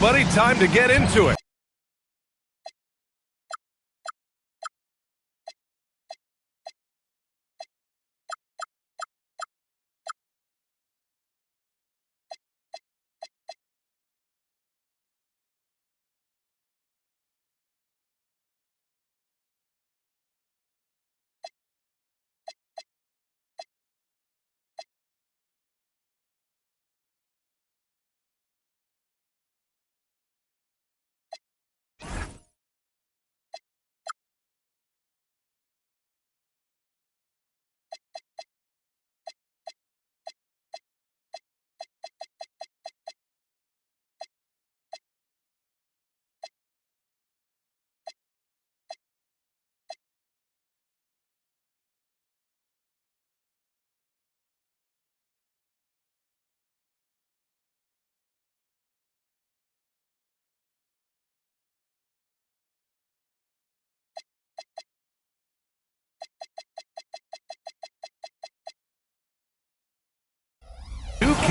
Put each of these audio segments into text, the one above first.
Buddy, time to get into it.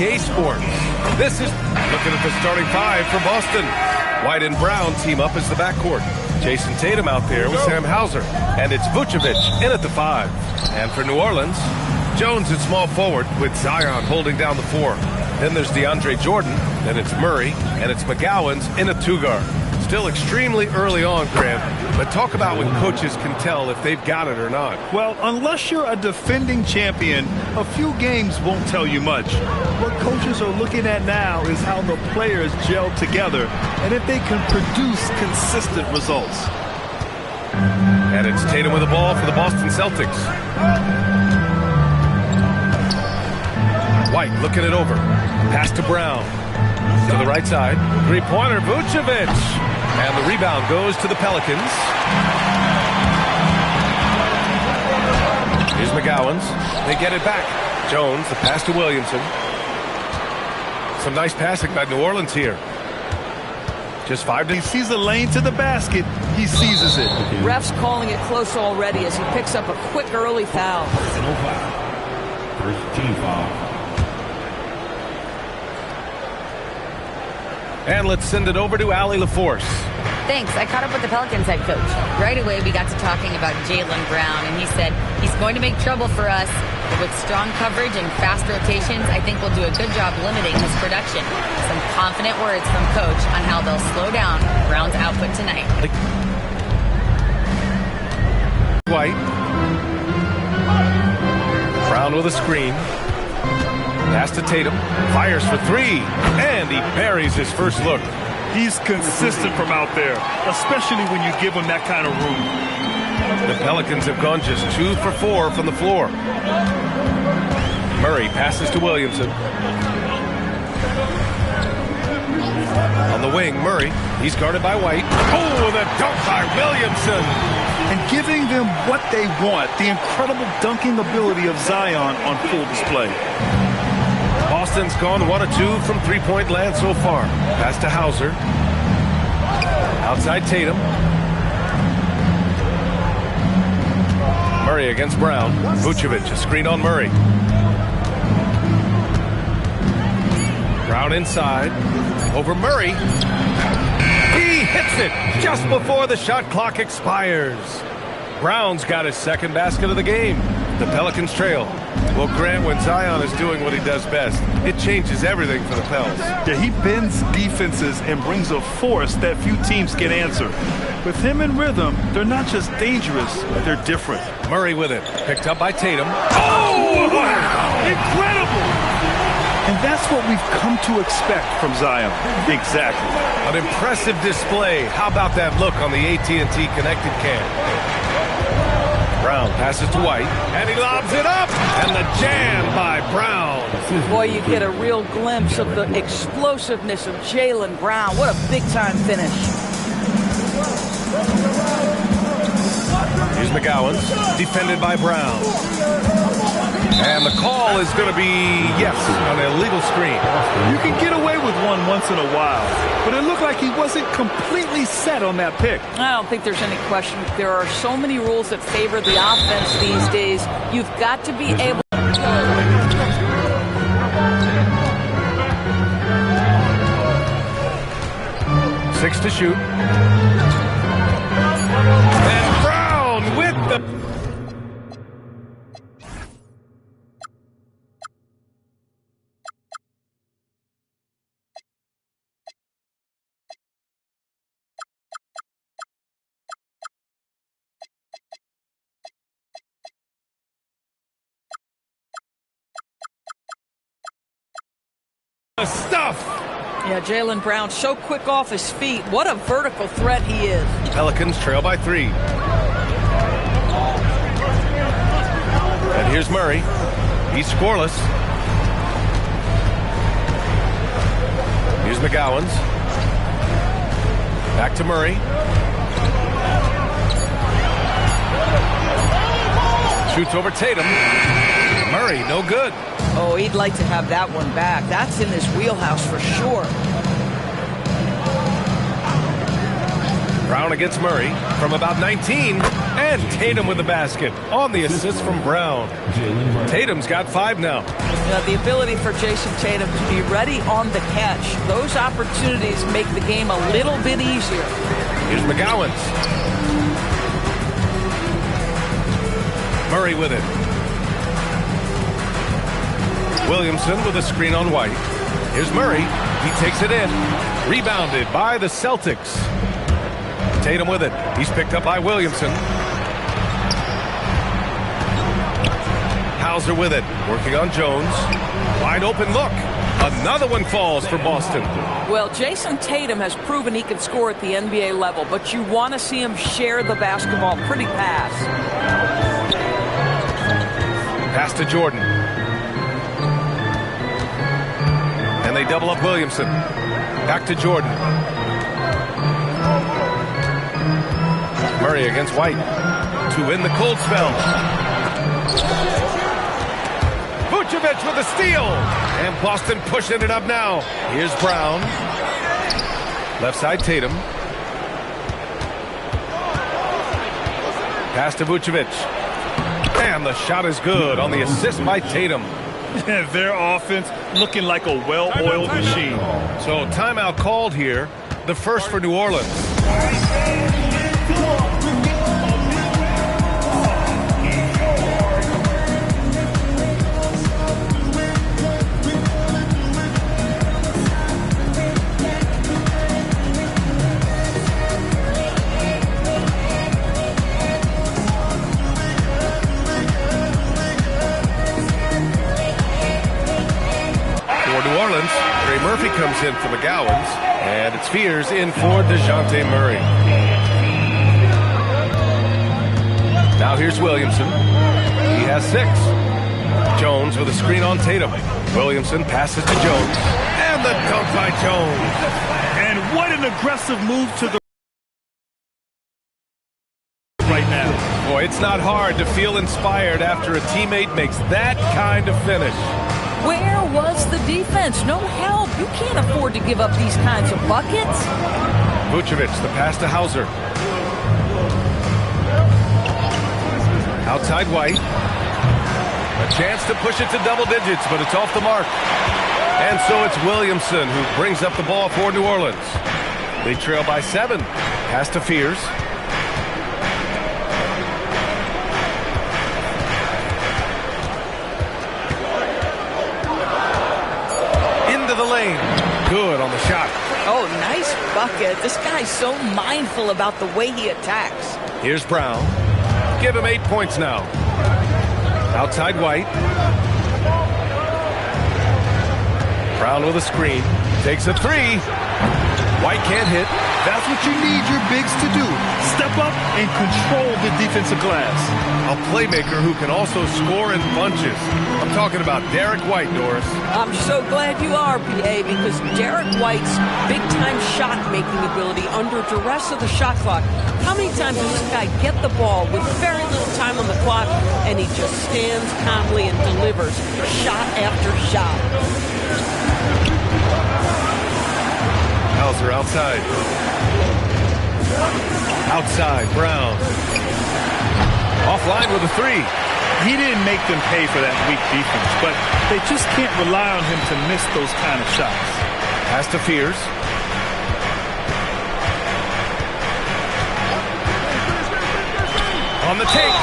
Sports. This is looking at the starting five for Boston. White and Brown team up as the backcourt. Jason Tatum out there with Sam Hauser. And it's Vucevic in at the 5. And for New Orleans, Jones at small forward with Zion holding down the 4. Then there's DeAndre Jordan. Then it's Murray. And it's McGowan's in a 2-guard. Still extremely early on, Grant, but talk about when coaches can tell if they've got it or not. Well, unless you're a defending champion, a few games won't tell you much. What coaches are looking at now is how the players gel together and if they can produce consistent results. And it's Tatum with the ball for the Boston Celtics. White looking it over. Pass to Brown. To the right side. Three-pointer, Vucevic. And the rebound goes to the Pelicans. Here's McGowan's. They get it back. Jones, the pass to Williamson. Some nice passing by New Orleans here. Just 5 to... He sees the lane to the basket. He seizes it. Ref's calling it close already as he picks up a quick early foul. First team foul. And let's send it over to Allie LaForce. Thanks. I caught up with the Pelicans head coach. Right away, we got to talking about Jaylen Brown, and he said he's going to make trouble for us. But with strong coverage and fast rotations, I think we'll do a good job limiting his production. Some confident words from coach on how they'll slow down Brown's output tonight. White. Brown with a screen. Pass to Tatum. Fires for 3. And he buries his first look. He's consistent from out there, especially when you give him that kind of room. The Pelicans have gone just 2 for 4 from the floor. Murray passes to Williamson. On the wing, Murray. He's guarded by White. Oh, the dunk by Williamson. And giving them what they want, the incredible dunking ability of Zion on full display. Boston's gone 1 of 2 from three-point land so far. Pass to Hauser. Outside Tatum. Murray against Brown. Vucevic, a screen on Murray. Brown inside. Over Murray. He hits it just before the shot clock expires. Brown's got his second basket of the game. The Pelicans trail. Well, Grant, when Zion is doing what he does best, it changes everything for the Pels. Yeah, he bends defenses and brings a force that few teams can answer. With him in rhythm, they're not just dangerous, they're different. Murray with it. Picked up by Tatum. Oh, wow! Incredible! And that's what we've come to expect from Zion. Exactly. An impressive display. How about that look on the AT&T connected cam? Brown passes to White, and he lobs it up, and the jam by Brown. Boy, you get a real glimpse of the explosiveness of Jaylen Brown. What a big-time finish. Here's McGowan, defended by Brown. And the call is going to be, yes, an illegal screen. You can get away with one once in a while, but it looked like he wasn't completely set on that pick. I don't think there's any question. There are so many rules that favor the offense these days. You've got to be able 6 to shoot. And Brown with the... stuff. Yeah, Jaylen Brown so quick off his feet. What a vertical threat he is. Pelicans trail by 3. And here's Murray. He's scoreless. Here's McGowan's. Back to Murray. Shoots over Tatum. Murray, no good. Oh, he'd like to have that one back. That's in his wheelhouse for sure. Brown against Murray from about 19. And Tatum with the basket on the assist from Brown. Tatum's got 5 now. The ability for Jason Tatum to be ready on the catch. Those opportunities make the game a little bit easier. Here's McGowan's. Murray with it. Williamson with a screen on White. Here's Murray. He takes it in. Rebounded by the Celtics. Tatum with it. He's picked up by Williamson. Hauser with it. Working on Jones. Wide open look. Another one falls for Boston. Well, Jason Tatum has proven he can score at the NBA level, but you want to see him share the basketball. Pretty pass. Pass to Jordan. And they double up Williamson. Back to Jordan. Murray against White. To win the cold spell. Vucevic with a steal. And Boston pushing it up now. Here's Brown. Left side Tatum. Pass to Vucevic. And the shot is good on the assist by Tatum. Their offense looking like a well-oiled machine. So timeout called here, the first for New Orleans. Murphy comes in for McGowan's, and it's Fears in for DeJounte Murray. Now here's Williamson. He has 6. Jones with a screen on Tatum. Williamson passes to Jones, and the dunk by Jones. And what an aggressive move to the right now. Boy, it's not hard to feel inspired after a teammate makes that kind of finish. Where was the defense? No help. You can't afford to give up these kinds of buckets. Vucevic, the pass to Hauser. Outside White. A chance to push it to double digits, but it's off the mark. And so it's Williamson who brings up the ball for New Orleans. They trail by 7. Pass to Fears. The lane. Good on the shot. Oh, nice bucket. This guy's so mindful about the way he attacks. Here's Brown. Give him 8 points now. Outside White. Brown with a screen. Takes a 3. White can't hit. That's what you need your bigs to do. Step up and control the defensive glass. A playmaker who can also score in bunches. I'm talking about Derek White, Doris. I'm so glad you are, PA, because Derek White's big-time shot-making ability under duress of the shot clock. How many times does this guy get the ball with very little time on the clock, and he just stands calmly and delivers shot after shot? Hauser outside. Outside, Brown. Offline with a 3. He didn't make them pay for that weak defense, but they just can't rely on him to miss those kind of shots. Pass to Fears. the take.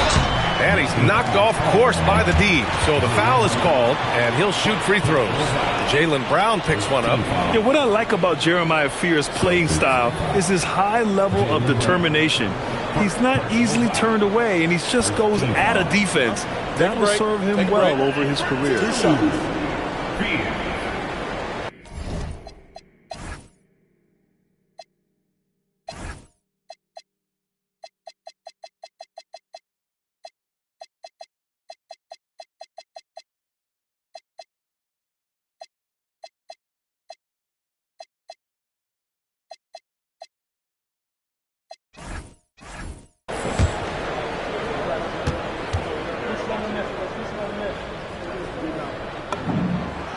And he's knocked off course by the D. So the foul is called, and he'll shoot free throws. Jaylen Brown picks one up. Yeah, what I like about Jeremiah Fear's playing style is his high level of determination. He's not easily turned away, and he just goes at a defense. That will serve him well over his career.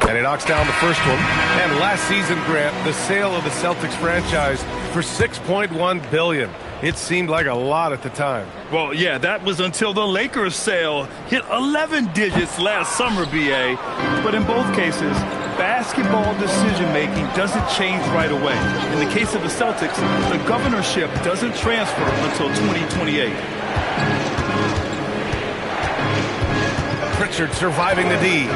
And he knocks down the first one. And last season, Grant, the sale of the Celtics franchise for $6.1 billion. It seemed like a lot at the time. Well, yeah, that was until the Lakers sale hit 11 digits last summer, BA. But in both cases, basketball decision-making doesn't change right away. In the case of the Celtics, the governorship doesn't transfer until 2028. Pritchard surviving the D.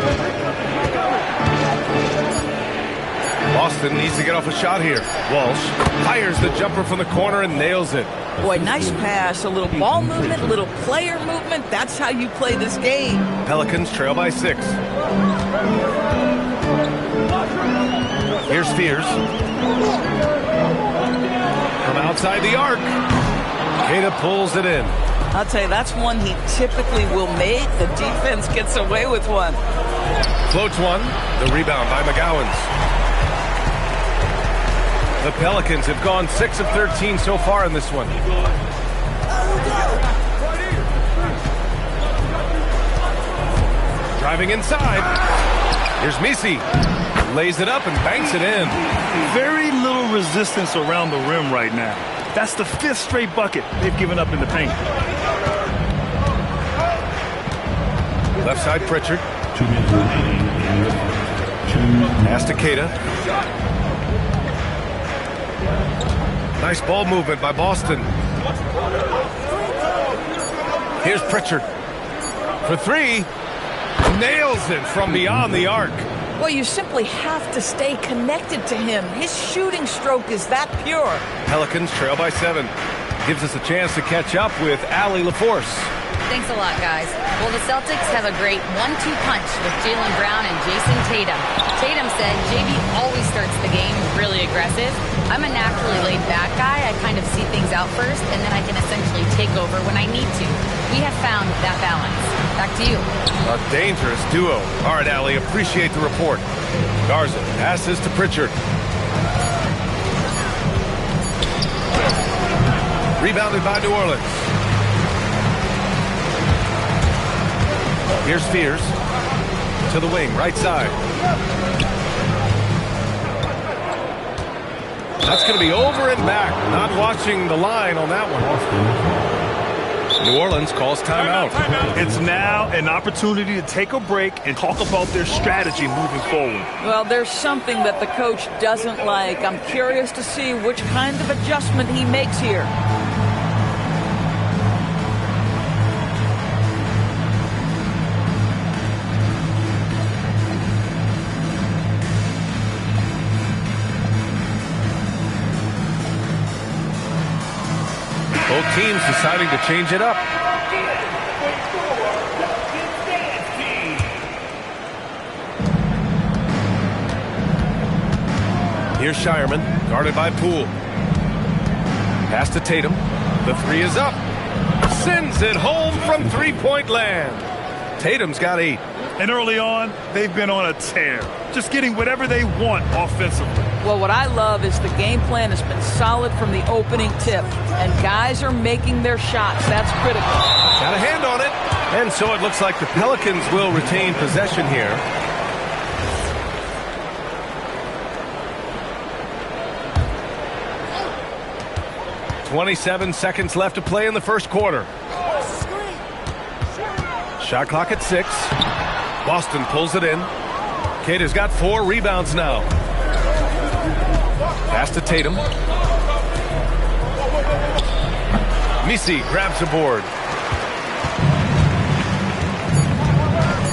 Boston needs to get off a shot here. Walsh fires the jumper from the corner and nails it. Boy, nice pass. A little ball movement, a little player movement. That's how you play this game. Pelicans trail by 6. Here's Fears. From outside the arc. Queta pulls it in. I'll tell you, that's one he typically will make. The defense gets away with one. Floats one. The rebound by McGowans. The Pelicans have gone 6 of 13 so far in this one. Driving inside. Here's Misi. Lays it up and banks it in. Very little resistance around the rim right now. That's the 5th straight bucket they've given up in the paint. Left side, Pritchard. Pass to Queta. Nice ball movement by Boston. Here's Pritchard. For 3. Nails it from beyond the arc. Well, you simply have to stay connected to him. His shooting stroke is that pure. Pelicans trail by 7. Gives us a chance to catch up with Allie LaForce. Thanks a lot, guys. Well, the Celtics have a great 1-2 punch with Jaylen Brown and Jason Tatum. Tatum said JB always starts the game really aggressive. I'm a naturally laid-back guy. I kind of see things out first, and then I can essentially take over when I need to. We have found that balance. Back to you. A dangerous duo. All right, Allie, appreciate the report. Garza passes to Pritchard. Rebounded by New Orleans. Here's Fears. To the wing, right side. That's going to be over and back. Not watching the line on that one. New Orleans calls timeout. It's now an opportunity to take a break and talk about their strategy moving forward. Well, there's something that the coach doesn't like. I'm curious to see which kind of adjustment he makes here. Both teams deciding to change it up. Here's Shireman, guarded by Poole. Pass to Tatum. The 3 is up. Sends it home from three-point land. Tatum's got 8. And early on, they've been on a tear. Just getting whatever they want offensively. Well, what I love is the game plan has been solid from the opening tip. And guys are making their shots. That's critical. Got a hand on it. And so it looks like the Pelicans will retain possession here. .27 seconds left to play in the first quarter. Shot clock at 6. Boston pulls it in. Queta's got 4 rebounds now. Pass to Tatum. Misi grabs the board.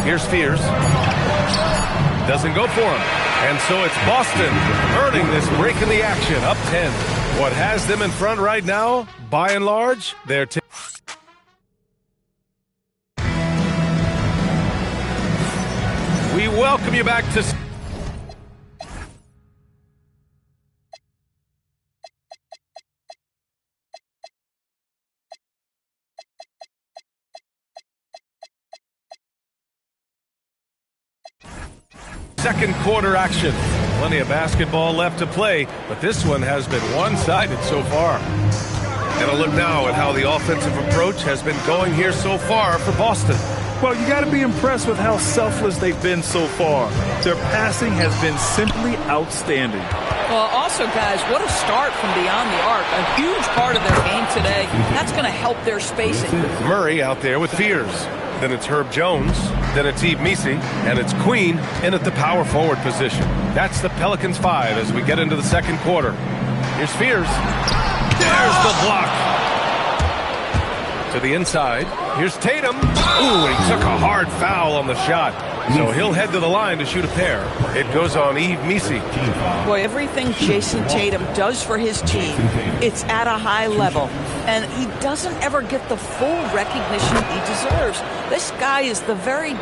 Here's Fears. Doesn't go for him. And so it's Boston earning this break in the action, up 10. What has them in front right now, by and large, they're We welcome you back to second quarter action. Plenty of basketball left to play, but this one has been one-sided so far. And a look now at how the offensive approach has been going here so far for Boston. Well, you got to be impressed with how selfless they've been so far. Their passing has been simply outstanding. Well, also, guys, what a start from beyond the arc. A huge part of their game today. That's going to help their spacing. Murray out there with Fears. Then it's Herb Jones. Then it's Yves Missi. And it's Queen in at the power forward position. That's the Pelicans 5 as we get into the second quarter. Here's Fears. There's the block. To the inside. Here's Tatum. Ooh, and he took a hard foul on the shot. So he'll head to the line to shoot a pair. It goes on Yves Missi. Boy, everything Jason Tatum does for his team, it's at a high level. And he doesn't ever get the full recognition he deserves. This guy is the very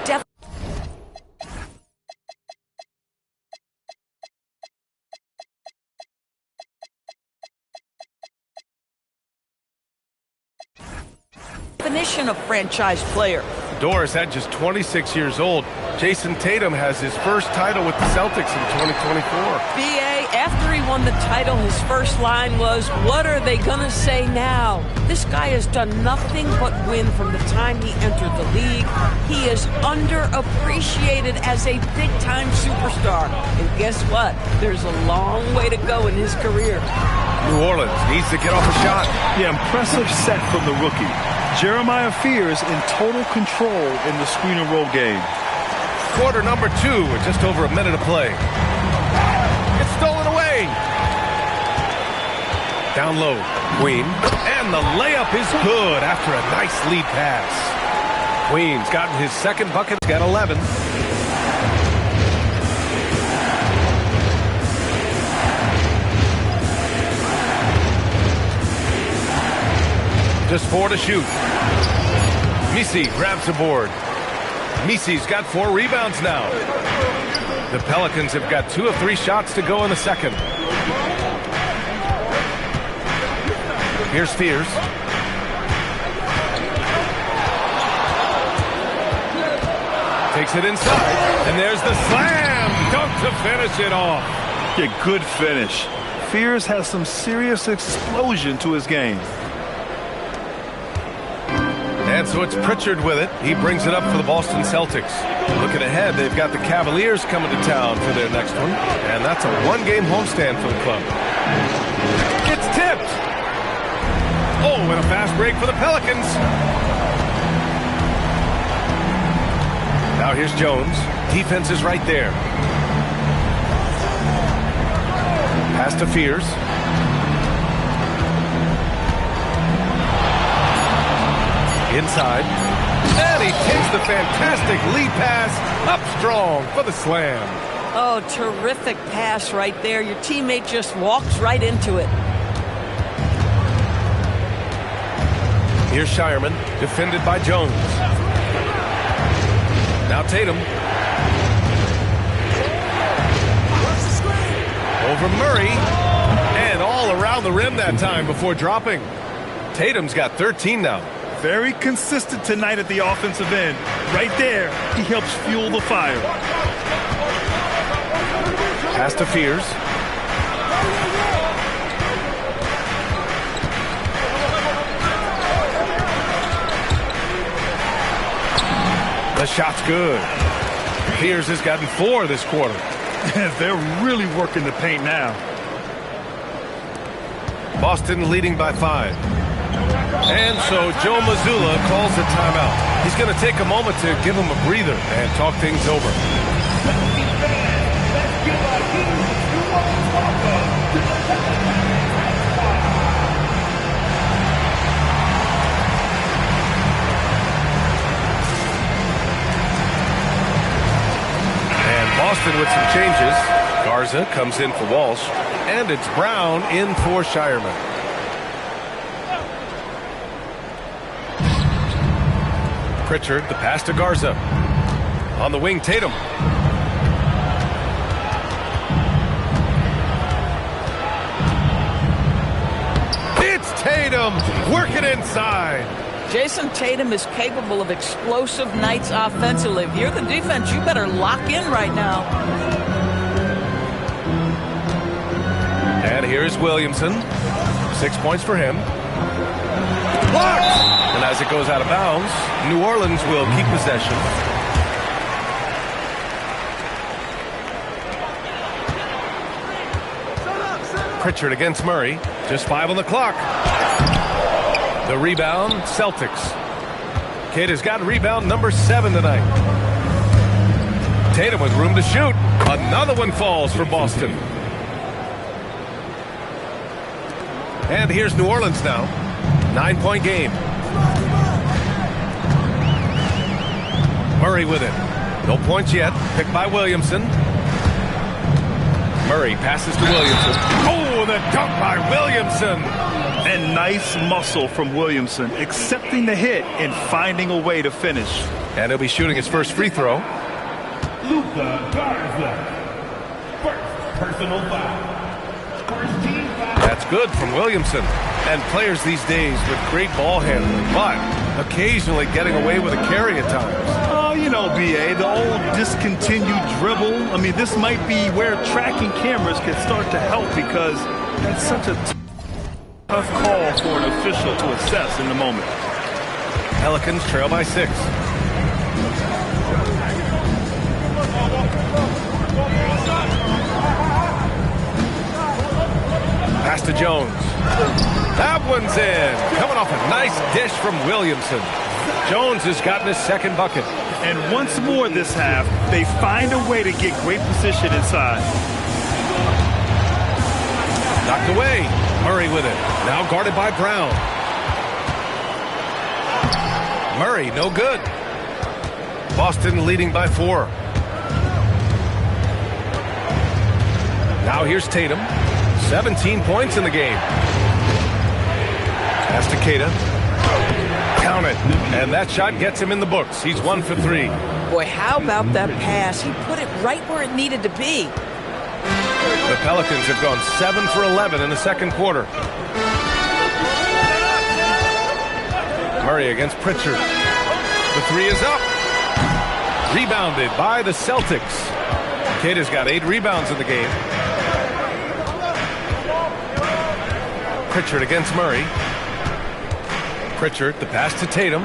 definition of franchise player. Doris at just 26 years old. Jason Tatum has his first title with the Celtics in 2024. B.A., after he won the title, his first line was, "What are they going to say now?" This guy has done nothing but win from the time he entered the league. He is underappreciated as a big-time superstar. And guess what? There's a long way to go in his career. New Orleans needs to get off a shot. Yeah, impressive set from the rookie. Jeremiah Fears in total control in the screen and roll game. Quarter number 2 with just over a minute to play. It's stolen away. Down low, Queen. And the layup is good after a nice lead pass. Queen's gotten his second bucket. He's got 11. Just 4 to shoot. Missi grabs the board. Missi's got 4 rebounds now. The Pelicans have got 2 of 3 shots to go in the second. Here's Fears. Takes it inside. And there's the slam dunk to finish it off. Yeah, good finish. Fears has some serious explosion to his game. And so it's Pritchard with it. He brings it up for the Boston Celtics. Looking ahead, they've got the Cavaliers coming to town for their next one. And that's a one-game homestand for the club. It's tipped. Oh, and a fast break for the Pelicans. Now here's Jones. Defense is right there. Pass to Fears. Inside. And he takes the fantastic lead pass up strong for the slam. Oh, terrific pass right there. Your teammate just walks right into it. Here's Shireman, defended by Jones. Now Tatum. Over Murray. And all around the rim that time before dropping. Tatum's got 13 now. Very consistent tonight at the offensive end. Right there, he helps fuel the fire. Pass to Fears. The shot's good. Fears has gotten 4 this quarter. They're really working the paint now. Boston leading by 5. And so Joe Mazzulla calls the timeout. He's going to take a moment to give him a breather and talk things over. Boston with some changes. Garza comes in for Walsh, and it's Brown in for Shireman. Pritchard, the pass to Garza. On the wing, Tatum. It's Tatum working inside. Jason Tatum is capable of explosive nights offensively. If you're the defense, you better lock in right now. And here's Williamson. 6 points for him. Blocked! And as it goes out of bounds, New Orleans will keep possession. Pritchard against Murray. Just 5 on the clock. The rebound, Celtics. Kid has got rebound number 7 tonight. Tatum with room to shoot. Another one falls for Boston. And here's New Orleans now. 9-point game. Murray with it. No points yet. Picked by Williamson. Murray passes to Williamson. Oh, the dunk by Williamson. And nice muscle from Williamson, accepting the hit and finding a way to finish. And he'll be shooting his first free throw. Luka Garza. First personal foul. First team foul. That's good from Williamson. And players these days with great ball handling, but occasionally getting away with a carry at times. Oh, you know, B.A., the old discontinued dribble. I mean, this might be where tracking cameras can start to help because that's such a tough call for an official to assess in the moment. Pelicans trail by 6. Pass to Jones. That one's in. Coming off a nice dish from Williamson. Jones has gotten his second bucket. And once more this half, they find a way to get great position inside. Knocked away. Murray with it. Now guarded by Brown. Murray, no good. Boston leading by 4. Now here's Tatum. 17 points in the game. Pass to Keita. Count it. And that shot gets him in the books. He's 1 for 3. Boy, how about that pass? He put it right where it needed to be. The Pelicans have gone 7 for 11 in the second quarter. Murray against Pritchard. The 3 is up. Rebounded by the Celtics. Keita's got 8 rebounds in the game. Pritchard against Murray. Pritchard, the pass to Tatum.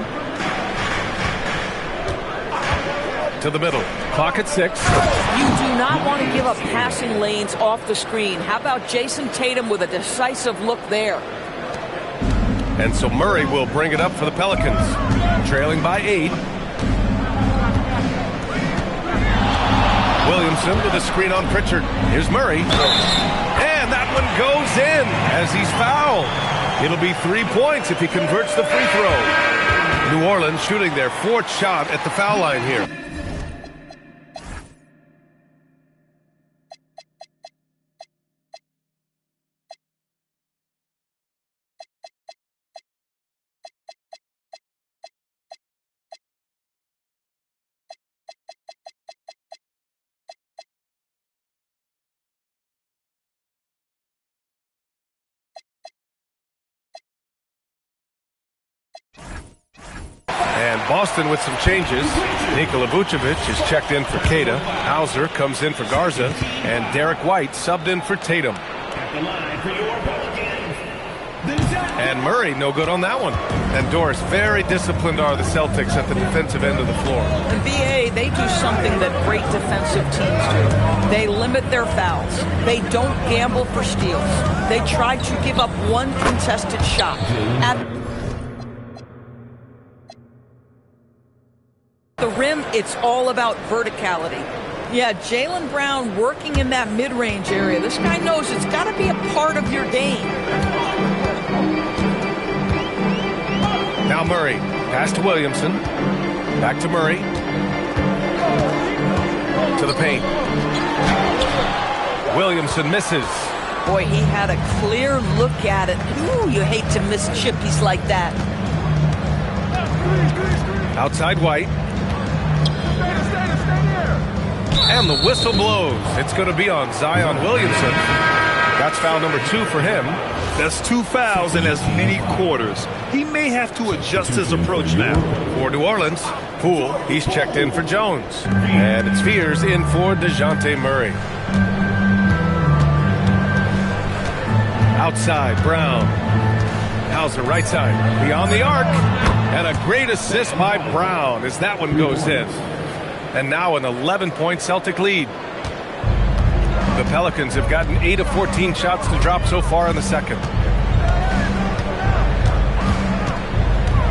To the middle. Clock at 6. You do not want to give up passing lanes off the screen. How about Jason Tatum with a decisive look there? And so Murray will bring it up for the Pelicans. Trailing by 8. Williamson with a screen on Pritchard. Here's Murray. And that one goes in as he's fouled. It'll be 3 points if he converts the free throw. New Orleans shooting their 4th shot at the foul line here. And Boston with some changes. Nikola Vucevic is checked in for Keita. Hauser comes in for Garza. And Derek White subbed in for Tatum. And Murray, no good on that one. And Doris, very disciplined are the Celtics at the defensive end of the floor. The VA, they do something that great defensive teams do. They limit their fouls. They don't gamble for steals. They try to give up one contested shot. At the rim, it's all about verticality. Yeah, Jaylen Brown working in that mid-range area. This guy knows it's got to be a part of your game. Now Murray, pass to Williamson. Back to Murray. To the paint. Williamson misses. Boy, he had a clear look at it. Ooh, you hate to miss chippies like that. Outside White. And the whistle blows. It's going to be on Zion Williamson. That's foul number 2 for him. That's 2 fouls in as many quarters. He may have to adjust his approach now. For New Orleans, Poole, he's checked in for Jones. And it's Fears in for DeJounte Murray. Outside, Brown. Hauser, right side, beyond the arc. And a great assist by Brown as that one goes in. And now an 11-point Celtic lead. The Pelicans have gotten 8 of 14 shots to drop so far in the second.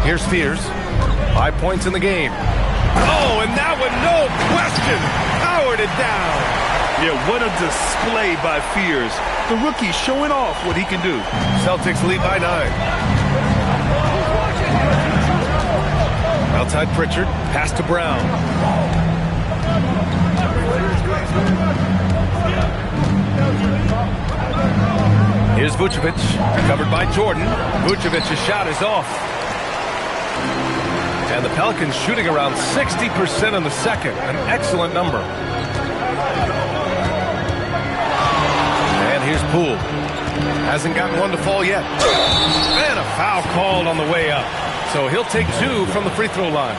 Here's Fears. 5 points in the game. Oh, and that one, no question, powered it down. Yeah, what a display by Fears. The rookie showing off what he can do. Celtics lead by 9. Outside Pritchard, pass to Brown. Here's Vucevic, covered by Jordan. Vucevic's shot is off. And the Pelicans shooting around 60% in the second, an excellent number. And here's Poole. Hasn't gotten one to fall yet. And a foul called on the way up. So he'll take 2 from the free throw line.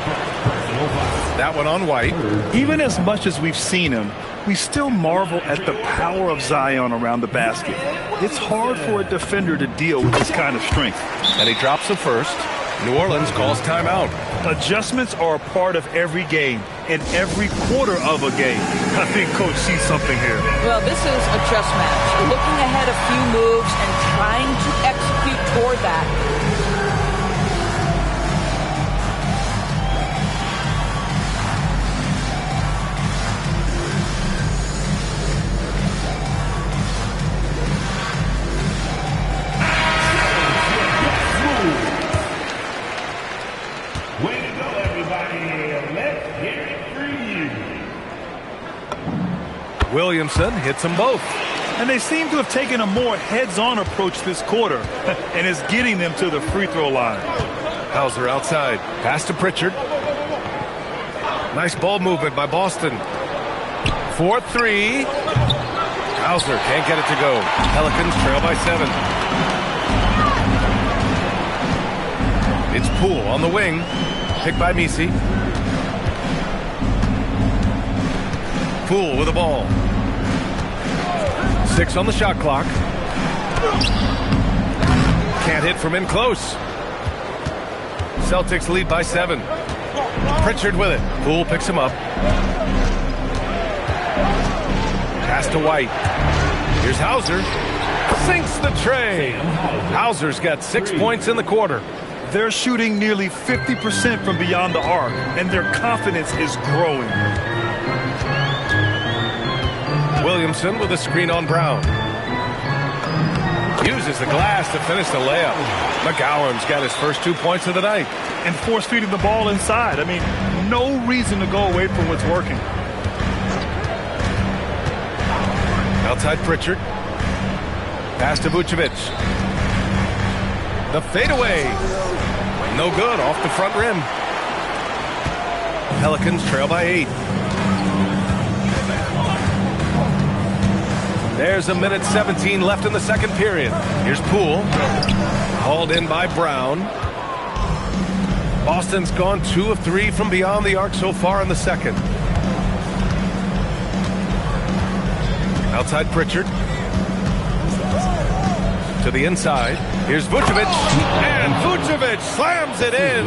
That one on White. Even as much as we've seen him, we still marvel at the power of Zion around the basket. It's hard for a defender to deal with this kind of strength. And he drops the first. New Orleans calls timeout. Adjustments are a part of every game and every quarter of a game. I think Coach sees something here. Well, this is a chess match. Looking ahead a few moves and trying to execute toward that. Williamson hits them both. And they seem to have taken a more heads-on approach this quarter and is getting them to the free throw line. Hauser outside. Pass to Pritchard. Nice ball movement by Boston. 4-3. Hauser can't get it to go. Pelicans trail by 7. It's Poole on the wing. Picked by Misi. Poole with the ball. 6 on the shot clock. Can't hit from in close. Celtics lead by 7. Pritchard with it. Poole picks him up. Pass to White. Here's Hauser. Sinks the tray. Hauser's got 6 points in the quarter. They're shooting nearly 50% from beyond the arc, and their confidence is growing. Williamson with a screen on Brown. Uses the glass to finish the layup. McGowan's got his first 2 points of the night. And force feeding the ball inside. I mean, no reason to go away from what's working. Outside Pritchard. Pass to Vucevic. The fadeaway. No good, off the front rim. Pelicans trail by 8. There's a minute 17 left in the second period. Here's Poole. Hauled in by Brown. Boston's gone 2 of 3 from beyond the arc so far in the second. Outside Pritchard. To the inside. Here's Vucevic. And Vucevic slams it in.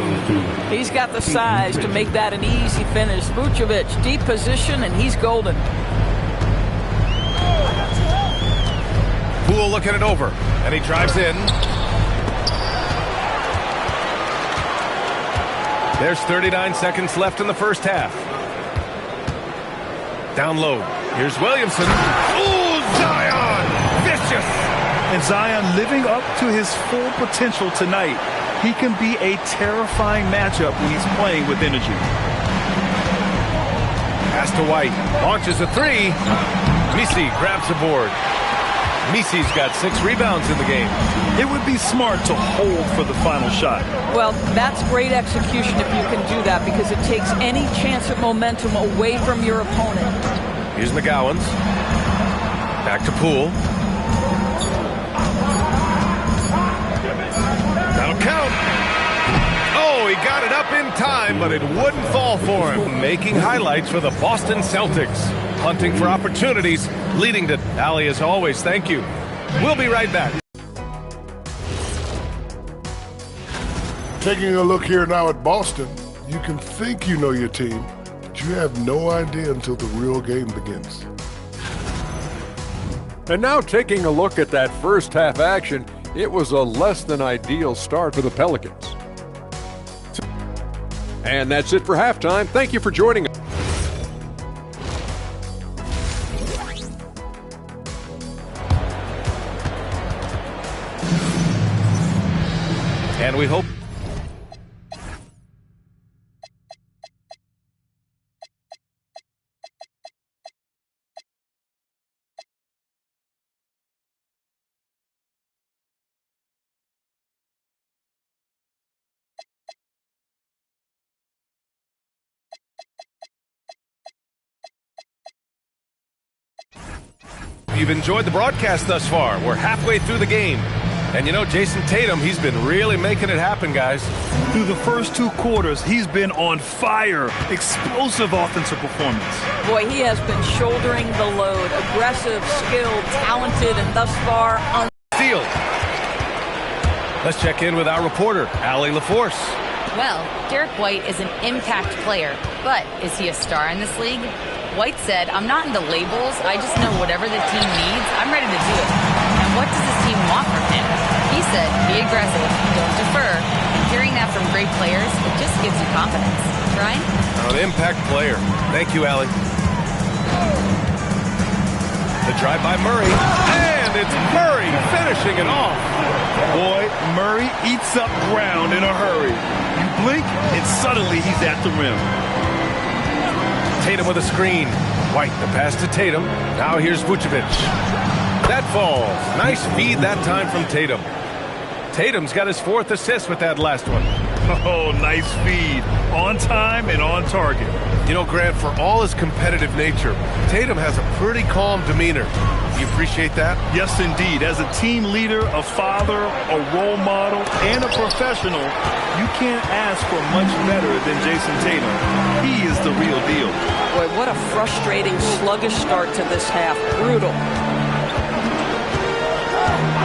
He's got the size to make that an easy finish. Vucevic, deep position, and he's golden. Poole looking it over, and he drives in. There's 39 seconds left in the first half. Down low. Here's Williamson. Ooh, Zion! Vicious! And Zion living up to his full potential tonight. He can be a terrifying matchup when he's playing with energy. Pass to White. Launches a 3. Misi grabs the board. Misi's got 6 rebounds in the game. It would be smart to hold for the final shot. Well, that's great execution if you can do that, because it takes any chance at momentum away from your opponent. Here's McGowan's. Back to Poole. That'll count. Oh, he got it up in time, but it wouldn't fall for him. Making highlights for the Boston Celtics. Hunting for opportunities, leading to Allie as always. Thank you. We'll be right back. Taking a look here now at Boston, you can think you know your team, but you have no idea until the real game begins. And now taking a look at that first half action, it was a less than ideal start for the Pelicans. And that's it for halftime. Thank you for joining us. And we hope you've enjoyed the broadcast thus far. We're halfway through the game. And you know, Jason Tatum, he's been really making it happen, guys. Through the first 2 quarters, he's been on fire. Explosive offensive performance. Boy, he has been shouldering the load. Aggressive, skilled, talented, and thus far Steal. Let's check in with our reporter, Allie LaForce. Well, Derek White is an impact player, but is he a star in this league? White said, "I'm not into labels. I just know whatever the team needs, I'm ready to do it. And what does this team want from him?" He said, "Be aggressive, don't defer." And hearing that from great players, it just gives you confidence. Ryan? An impact player. Thank you, Allie. The drive by Murray. And it's Murray finishing it off. Boy, Murray eats up ground in a hurry. You blink, and suddenly he's at the rim. Tatum with a screen. White, the pass to Tatum. Now here's Vucevic. That falls. Nice feed that time from Tatum. Tatum's got his 4th assist with that last one. Oh, nice feed. On time and on target. You know, Grant, for all his competitive nature, Tatum has a pretty calm demeanor. You appreciate that? Yes, indeed. As a team leader, a father, a role model, and a professional, you can't ask for much better than Jason Tatum. He is the real deal. boy, what a frustrating, sluggish start to this half. Brutal.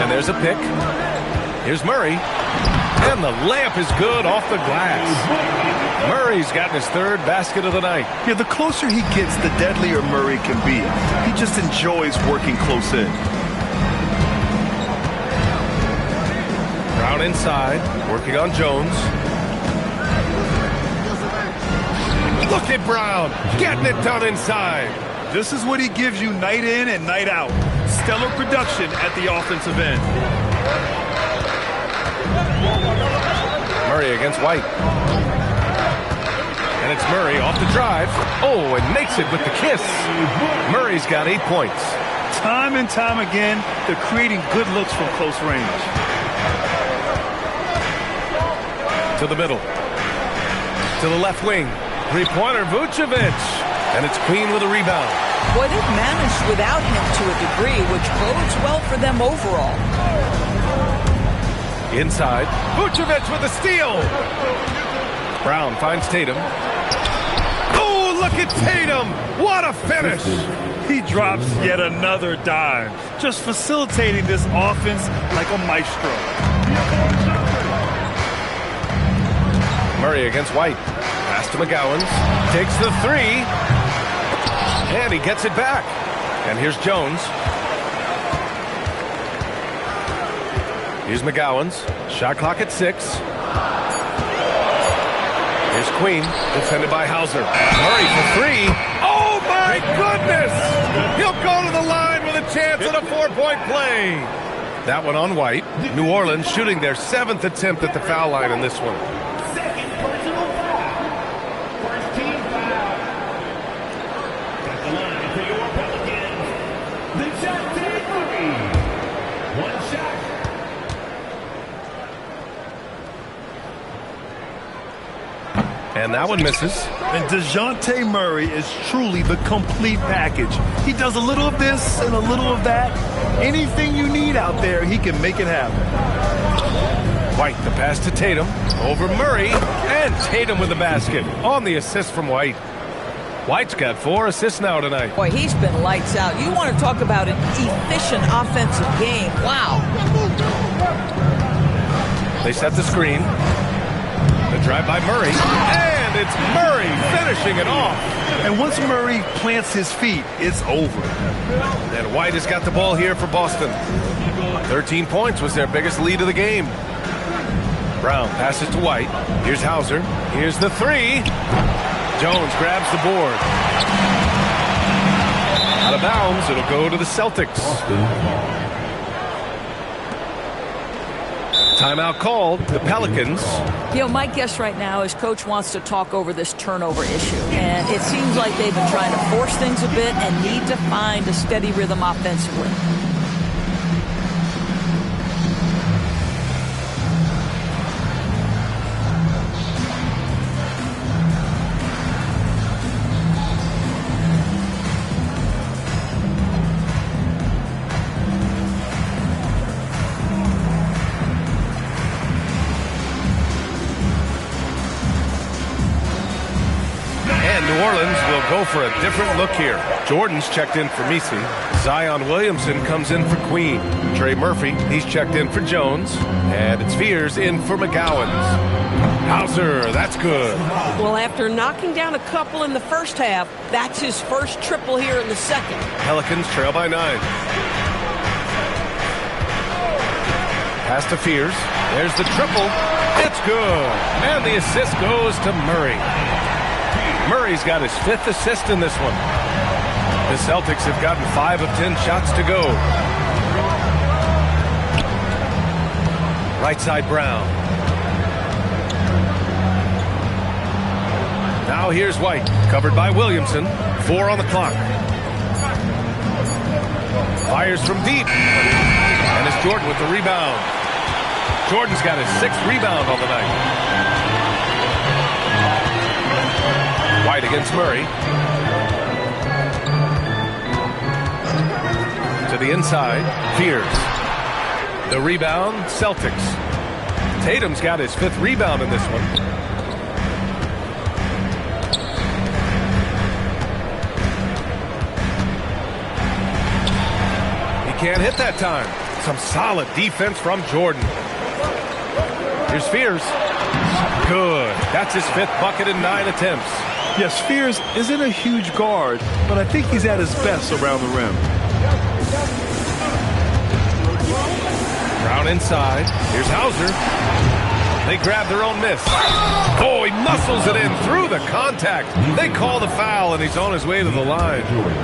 And there's a pick. Here's Murray. And the layup is good off the glass. Murray's gotten his 3rd basket of the night. Yeah, the closer he gets, the deadlier Murray can be. He just enjoys working close in. Brown inside, working on Jones. Look at Brown, getting it done inside. This is what he gives you night in and night out. Stellar production at the offensive end. Murray against White. And it's Murray off the drive. Oh, and makes it with the kiss. Murray's got 8 points. Time and time again, they're creating good looks from close range. To the middle. To the left wing. Three-pointer, Vucevic. And it's Queen with a rebound. Boy, they've managed without him to a degree, which bodes well for them overall. Inside. Vucevic with a steal. Brown finds Tatum. Oh, look at Tatum. What a finish. He drops yet another dime, just facilitating this offense like a maestro. Murray against White. Pass to McGowan's. Takes the 3. And he gets it back. And here's Jones. Here's McGowan's. Shot clock at 6. Here's Queen, defended by Hauser. Murray for 3. Oh, my goodness! He'll go to the line with a chance at a 4-point play. That one on White. New Orleans shooting their 7th attempt at the foul line in this one. Second personal foul. First team foul. At the line for your Pelicans, And that one misses. And DeJounte Murray is truly the complete package. He does a little of this and a little of that. Anything you need out there, he can make it happen. White, the pass to Tatum. Over Murray. And Tatum with the basket. On the assist from White. White's got 4 assists now tonight. Boy, he's been lights out. You want to talk about an efficient offensive game. Wow. They set the screen. The drive by Murray. And it's Murray finishing it off. And once Murray plants his feet, it's over. And White has got the ball here for Boston. 13 points was their biggest lead of the game. Brown passes to White. Here's Hauser. Here's the 3. Jones grabs the board. Out of bounds, it'll go to the Celtics. Timeout called, the Pelicans. You know, my guess right now is Coach wants to talk over this turnover issue. And it seems like they've been trying to force things a bit and need to find a steady rhythm offensively. Go for a different look here. Jordan's checked in for Messi. Zion Williamson comes in for Queen. Trey Murphy, he's checked in for Jones. And it's Fears in for McGowan's. Hauser, that's good. Well, after knocking down a couple in the first half, that's his first triple here in the second. Pelicans trail by 9. Pass to Fears. There's the triple. It's good. And the assist goes to Murray. Murray's got his 5th assist in this one. The Celtics have gotten 5 of 10 shots to go. Right side Brown. Now here's White, covered by Williamson. 4 on the clock. Fires from deep. And it's Jordan with the rebound. Jordan's got his 6th rebound on the night. White against Murray. To the inside. Fears. The rebound, Celtics. Tatum's got his 5th rebound in this one. He can't hit that time. Some solid defense from Jordan. Here's Fears. Good. That's his 5th bucket in 9 attempts. Yes, Fears isn't a huge guard, but I think he's at his best around the rim. Brown inside. Here's Hauser. They grab their own miss. Oh, he muscles it in through the contact. They call the foul, and he's on his way to the line.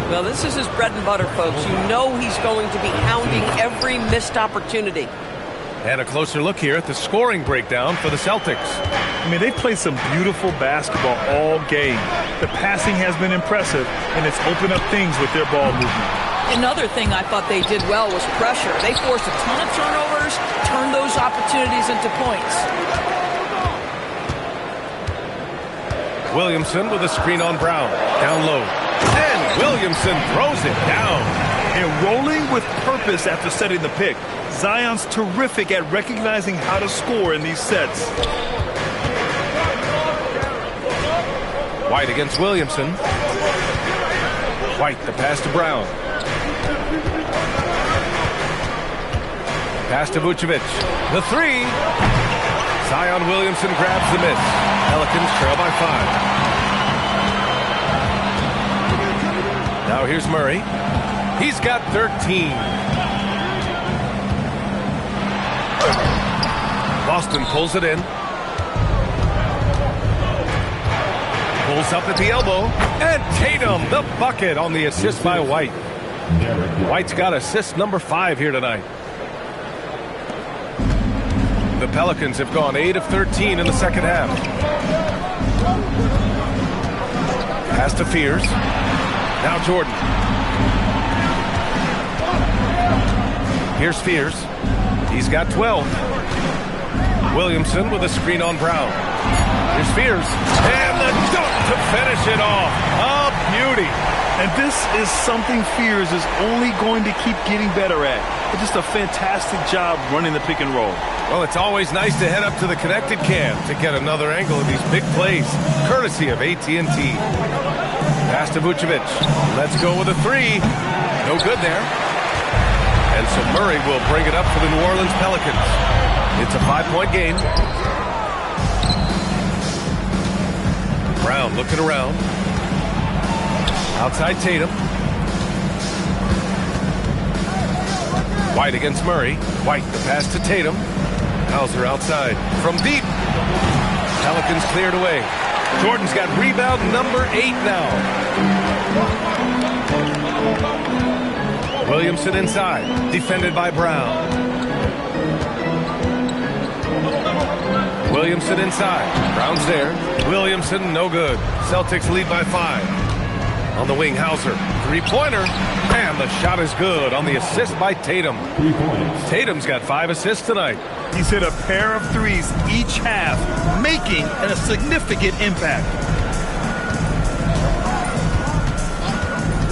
Well, this is his bread and butter, folks. You know he's going to be hounding every missed opportunity. And a closer look here at the scoring breakdown for the Celtics. I mean, they've played some beautiful basketball all game. The passing has been impressive, and it's opened up things with their ball movement. Another thing I thought they did well was pressure. They forced a ton of turnovers, turned those opportunities into points. Williamson with a screen on Brown. Down low. And Williamson throws it down. And rolling with purpose after setting the pick. Zion's terrific at recognizing how to score in these sets. White against Williamson. White, the pass to Brown. Pass to Vucevic. The 3. Zion Williamson grabs the miss. Pelicans trail by 5. Now here's Murray. He's got 13. Boston pulls it in. Pulls up at the elbow. And Tatum, the bucket on the assist by White. White's got assist number 5 here tonight. The Pelicans have gone 8 of 13 in the second half. Pass to Fears. Now Jordan. Here's Fears. He's got 12. Williamson with a screen on Brown. Here's Spears. And the dunk to finish it off. A beauty. And this is something Fears is only going to keep getting better at. It's just a fantastic job running the pick and roll. Well, it's always nice to head up to the connected cam to get another angle of these big plays, courtesy of AT&T. Pass to Vucevic. Let's go with a three. No good there. And so Murray will bring it up for the New Orleans Pelicans. It's a 5-point game. Brown looking around. Outside Tatum. White against Murray. White the pass to Tatum. Hauser outside from deep. Pelicans cleared away. Jordan's got rebound number 8 now. Williamson inside. Defended by Brown. Williamson inside. Brown's there. Williamson no good. Celtics lead by 5. On the wing, Hauser. Three-pointer. And the shot is good on the assist by Tatum. 3 points. Tatum's got 5 assists tonight. He's hit a pair of threes each half, making a significant impact.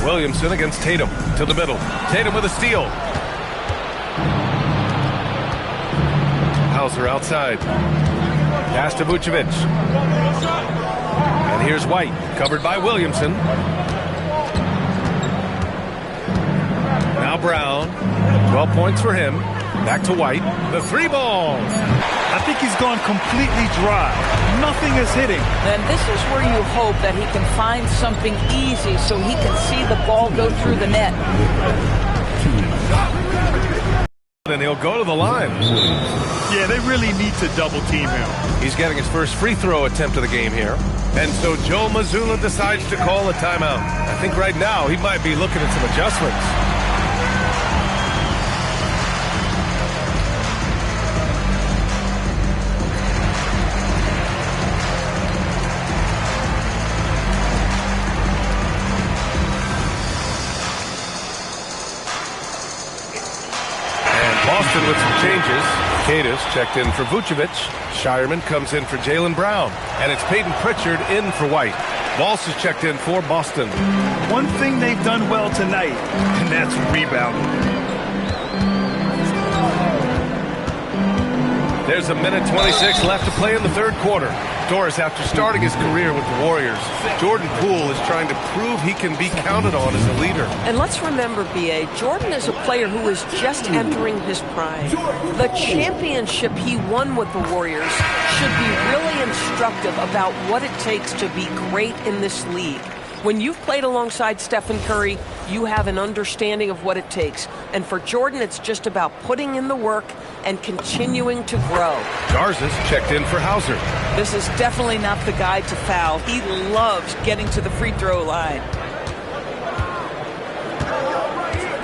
Williamson against Tatum to the middle. Tatum with a steal. Hauser outside. Pass to Vucevic. And here's White, covered by Williamson. Now Brown. 12 points for him. Back to White. The 3 ball. I think he's gone completely dry. Nothing is hitting. And this is where you hope that he can find something easy so he can see the ball go through the net. Then he'll go to the line. Yeah, they really need to double team him. He's getting his first free throw attempt of the game here. And so Joe Mazzulla decides to call a timeout. I think right now he might be looking at some adjustments. Boston with some changes. Cadis checked in for Vucevic. Shireman comes in for Jaylen Brown. And it's Peyton Pritchard in for White. Walsh is checked in for Boston. One thing they've done well tonight, and that's rebounding. There's a minute 26 left to play in the third quarter. Doris, after starting his career with the Warriors, Jordan Poole is trying to prove he can be counted on as a leader. And let's remember, B.A., Jordan is a player who is just entering his prime. The championship he won with the Warriors should be really instructive about what it takes to be great in this league. When you've played alongside Stephen Curry, you have an understanding of what it takes. And for Jordan, it's just about putting in the work and continuing to grow. Garza's checked in for Hauser. This is definitely not the guy to foul. He loves getting to the free throw line.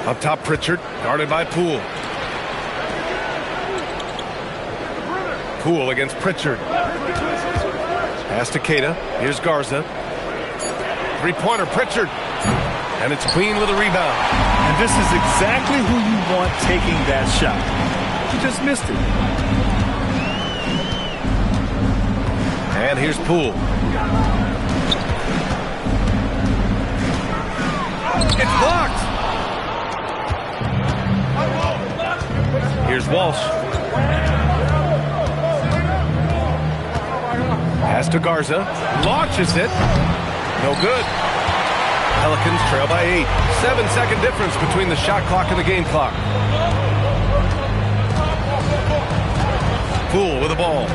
Up top, Pritchard, guarded by Poole. Poole against Pritchard. Pass to Queta. Here's Garza. Three-pointer, Pritchard. And it's clean with a rebound. And this is exactly who you want taking that shot. You just missed it. And here's Poole. It's blocked. Here's Walsh. Pass to Garza. Launches it. No good. Pelicans trail by 8. 7-second difference between the shot clock and the game clock. Poole with the ball.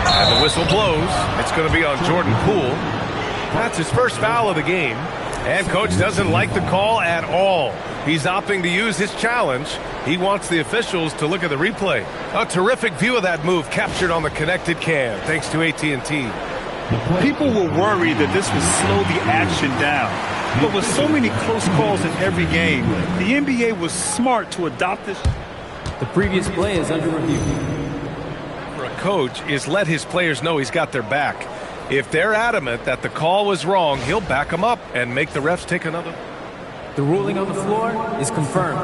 And the whistle blows. It's going to be on Jordan Poole. That's his first foul of the game. And coach doesn't like the call at all. He's opting to use his challenge. He wants the officials to look at the replay. A terrific view of that move captured on the connected cam, thanks to AT&T. People were worried that this would slow the action down. But with so many close calls in every game, the NBA was smart to adopt this. The previous play is under review. For a coach is let his players know he's got their back. If they're adamant that the call was wrong, he'll back them up and make the refs take another. The ruling on the floor is confirmed.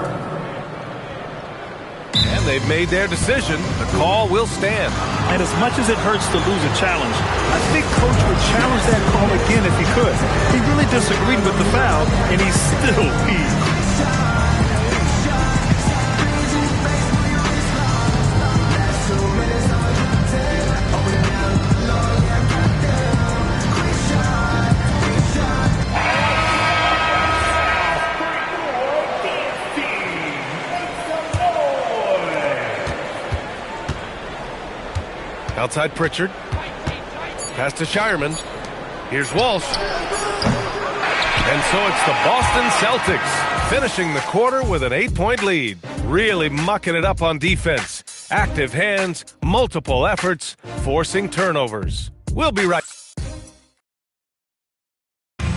And they've made their decision. The call will stand. And as much as it hurts to lose a challenge, I think Coach would challenge that call again if he could. He really disagreed with the foul, and he still peed. Outside Pritchard. Pass to Shireman. Here's Walsh. And so it's the Boston Celtics finishing the quarter with an 8-point lead. Really mucking it up on defense. Active hands, multiple efforts, forcing turnovers. We'll be right.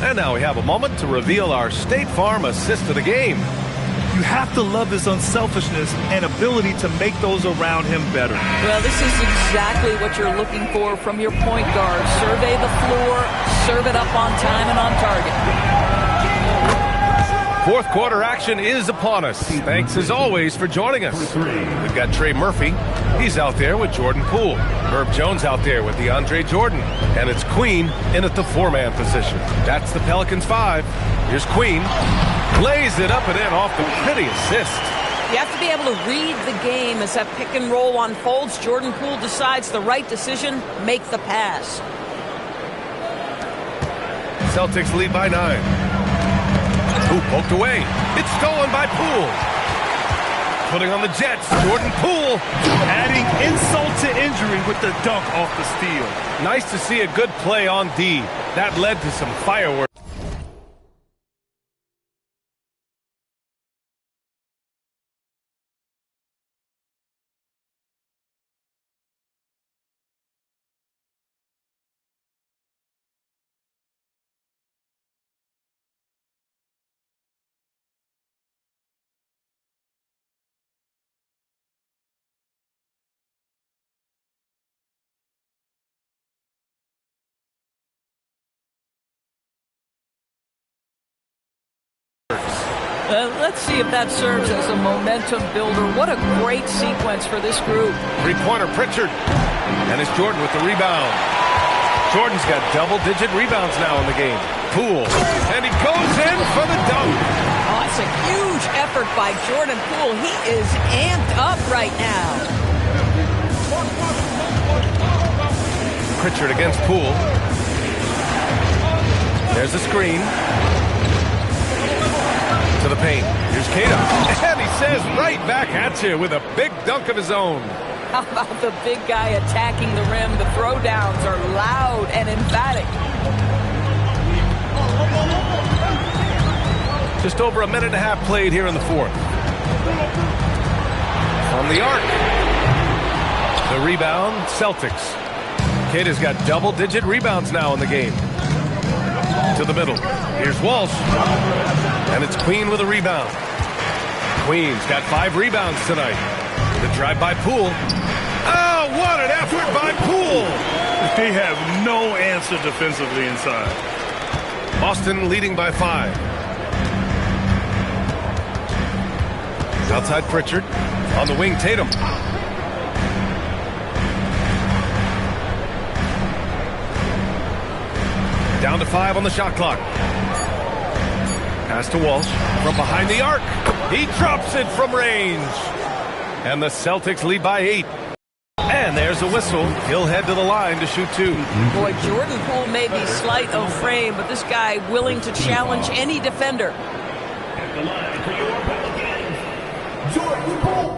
And now we have a moment to reveal our State Farm assist of the game. You have to love his unselfishness and ability to make those around him better. Well, this is exactly what you're looking for from your point guard. Survey the floor, serve it up on time and on target. Fourth quarter action is upon us. Thanks as always for joining us. We've got Trey Murphy. He's out there with Jordan Poole. Herb Jones out there with DeAndre Jordan. And it's Queen in at the four-man position. That's the Pelicans 5. Here's Queen. Lays it up and in off the pretty assist. You have to be able to read the game as that pick and roll unfolds. Jordan Poole decides the right decision, make the pass. Celtics lead by 9. Ooh, poked away. It's stolen by Poole. Putting on the Jets, Jordan Poole. Adding insult to injury with the dunk off the steal. Nice to see a good play on D. That led to some fireworks. Let's see if that serves as a momentum builder. What a great sequence for this group. Three-pointer Pritchard. And it's Jordan with the rebound. Jordan's got double-digit rebounds now in the game. Poole. And he goes in for the dunk. Oh, it's a huge effort by Jordan Poole. He is amped up right now. Pritchard against Poole. There's a screen. To the paint. Here's Cato. And he says right back at you with a big dunk of his own. How about the big guy attacking the rim? The throwdowns are loud and emphatic. Just over a minute and a half played here in the fourth. From the arc. The rebound, Celtics. Cato's got double-digit rebounds now in the game. To the middle. Here's Walsh. And it's Queen with a rebound. Queen's got 5 rebounds tonight. The drive by Poole. Oh, what an effort by Poole! They have no answer defensively inside. Boston leading by 5. Outside Pritchard. On the wing, Tatum. Down to 5 on the shot clock. Pass to Walsh from behind the arc. He drops it from range. And the Celtics lead by 8. And there's a whistle. He'll head to the line to shoot 2. Boy, Jordan Poole may be slight of frame, but this guy willing to challenge any defender. At the line for your Pelicans, Jordan Poole.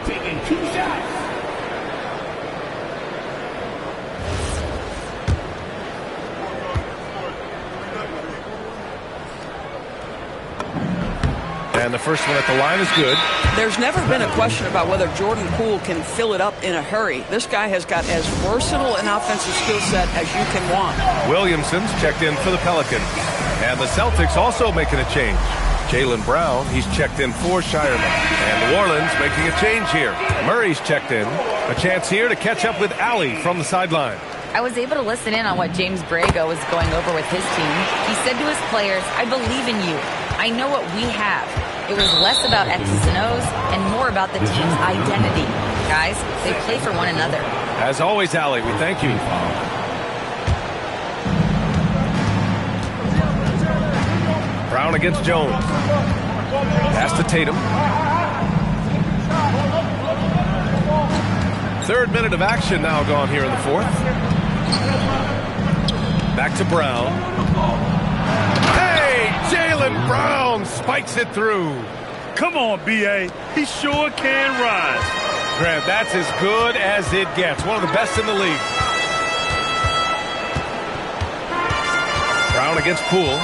Taking 2 shots. And the first one at the line is good. There's never been a question about whether Jordan Poole can fill it up in a hurry. This guy has got as versatile an offensive skill set as you can want. Williamson's checked in for the Pelicans. And the Celtics also making a change. Jaylen Brown, he's checked in for Shireman. And New Orleans making a change here. Murray's checked in. A chance here to catch up with Allie from the sideline. I was able to listen in on what James Borrego was going over with his team. He said to his players, "I believe in you. I know what we have." It was less about X's and O's and more about the team's identity. Guys, they play for one another. As always, Allie, we thank you. Brown against Jones. Pass to Tatum. Third minute of action now gone here in the fourth. Back to Brown. Hey, Jaylen Brown spikes it through. Come on, B.A. He sure can rise. Grant, that's as good as it gets. One of the best in the league. Brown against Poole.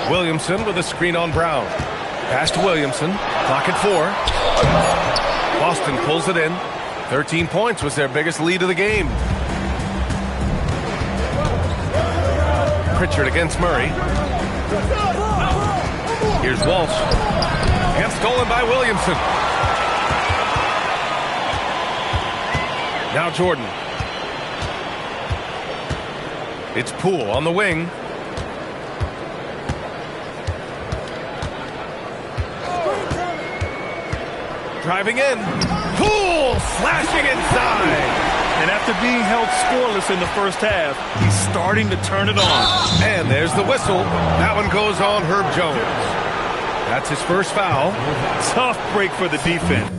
Williamson with a screen on Brown. Pass to Williamson. Clock at 4. Boston pulls it in. 13 points was their biggest lead of the game. Pritchard against Murray. Here's Walsh. And stolen by Williamson. Now Jordan. It's Poole on the wing. Driving in. Poole slashing inside. And after being held scoreless in the first half, he's starting to turn it on. And there's the whistle. That one goes on Herb Jones. That's his first foul. Tough break for the defense.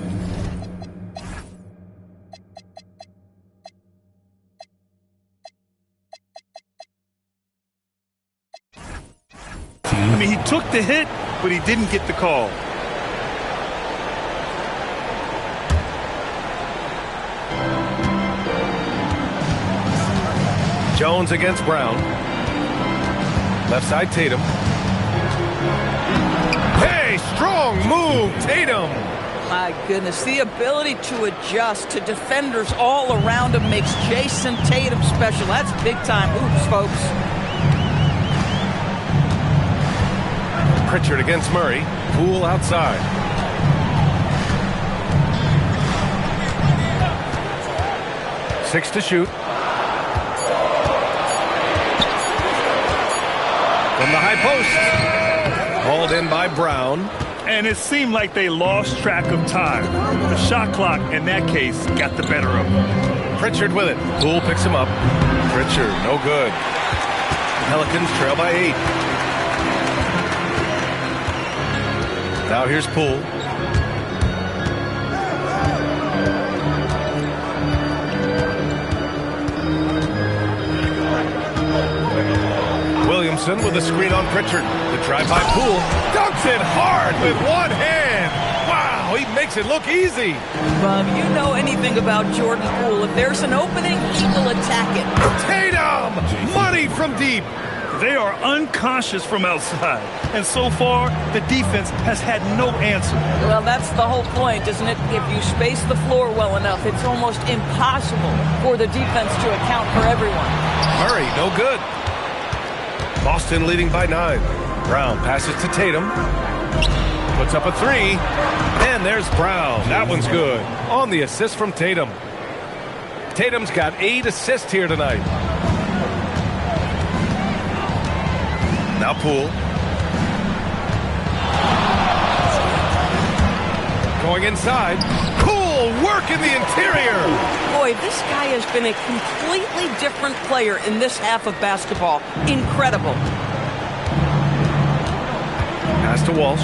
I mean, he took the hit, but he didn't get the call. Jones against Brown. Left side Tatum. Hey, strong move, Tatum. My goodness, the ability to adjust to defenders all around him makes Jason Tatum special. That's big-time hoops, folks. Pritchard against Murray. Poole outside. Six to shoot. From the high post. Hauled in by Brown. And it seemed like they lost track of time. The shot clock, in that case, got the better of them. Pritchard with it. Poole picks him up. Pritchard, no good. Pelicans trail by 8. Now here's Poole. Williamson with a screen on Pritchard. The drive by Poole. Dunks it hard with one hand. Wow, he makes it look easy. Bob, you know anything about Jordan Poole. If there's an opening, he will attack it. Tatum! Money from deep. They are unconscious from outside. And so far, the defense has had no answer. Well, that's the whole point, isn't it? If you space the floor well enough, it's almost impossible for the defense to account for everyone. Murray, no good. Boston leading by 9. Brown passes to Tatum. Puts up a 3. And there's Brown. That one's good. On the assist from Tatum. Tatum's got 8 assists here tonight. Now Poole. Going inside. Poole work in the interior. Boy, this guy has been a completely different player in this half of basketball. Incredible. Pass to Walsh.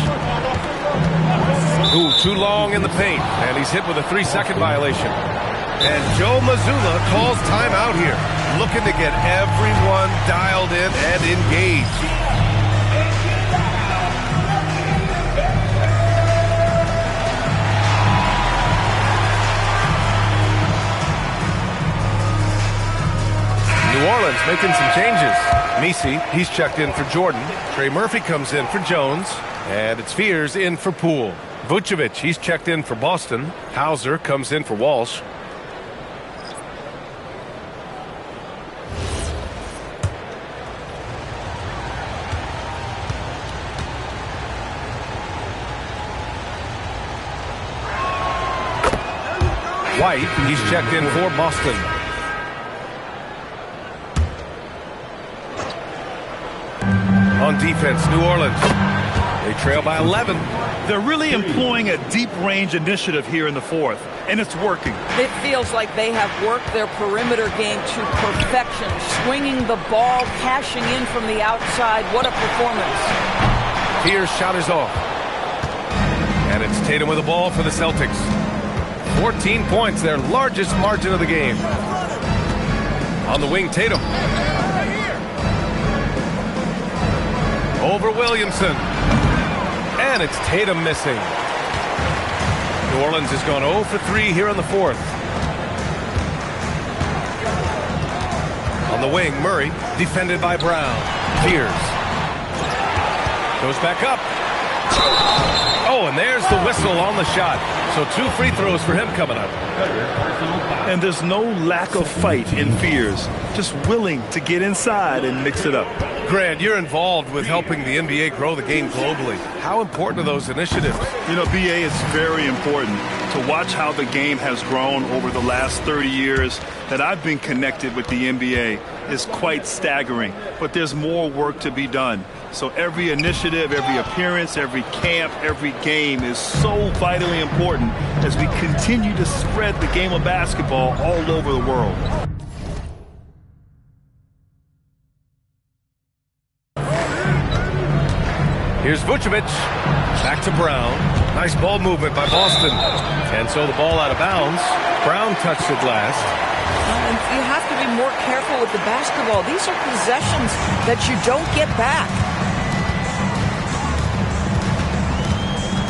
Ooh, too long in the paint. And he's hit with a 3-second violation. And Joe Mazzulla calls timeout here. Looking to get everyone dialed in and engaged. New Orleans making some changes. Messi, he's checked in for Jordan. Trey Murphy comes in for Jones. And it's Fears in for Poole. Vucevic, he's checked in for Boston. Hauser comes in for Walsh. White, he's checked in for Boston. On defense, New Orleans. They trail by 11. They're really employing a deep range initiative here in the fourth, and it's working. It feels like they have worked their perimeter game to perfection, swinging the ball, cashing in from the outside. What a performance. Pierce shot is off. And it's Tatum with the ball for the Celtics. 14 points, their largest margin of the game. On the wing, Tatum. Over Williamson. And it's Tatum missing. New Orleans has gone 0 for 3 here in the fourth. On the wing, Murray, defended by Brown. Pierce. Goes back up. Oh, and there's the whistle on the shot. So 2 free throws for him coming up. And there's no lack of fight in Fears. Just willing to get inside and mix it up. Grant, you're involved with helping the NBA grow the game globally. How important are those initiatives? You know, BA, it's very important to watch how the game has grown over the last 30 years that I've been connected with the NBA is quite staggering. But there's more work to be done. So every initiative, every appearance, every camp, every game is so vitally important as we continue to spread the game of basketball all over the world. Here's Vucevic. Back to Brown. Nice ball movement by Boston. And so the ball out of bounds. Brown touched it last. And you have to be more careful with the basketball. These are possessions that you don't get back.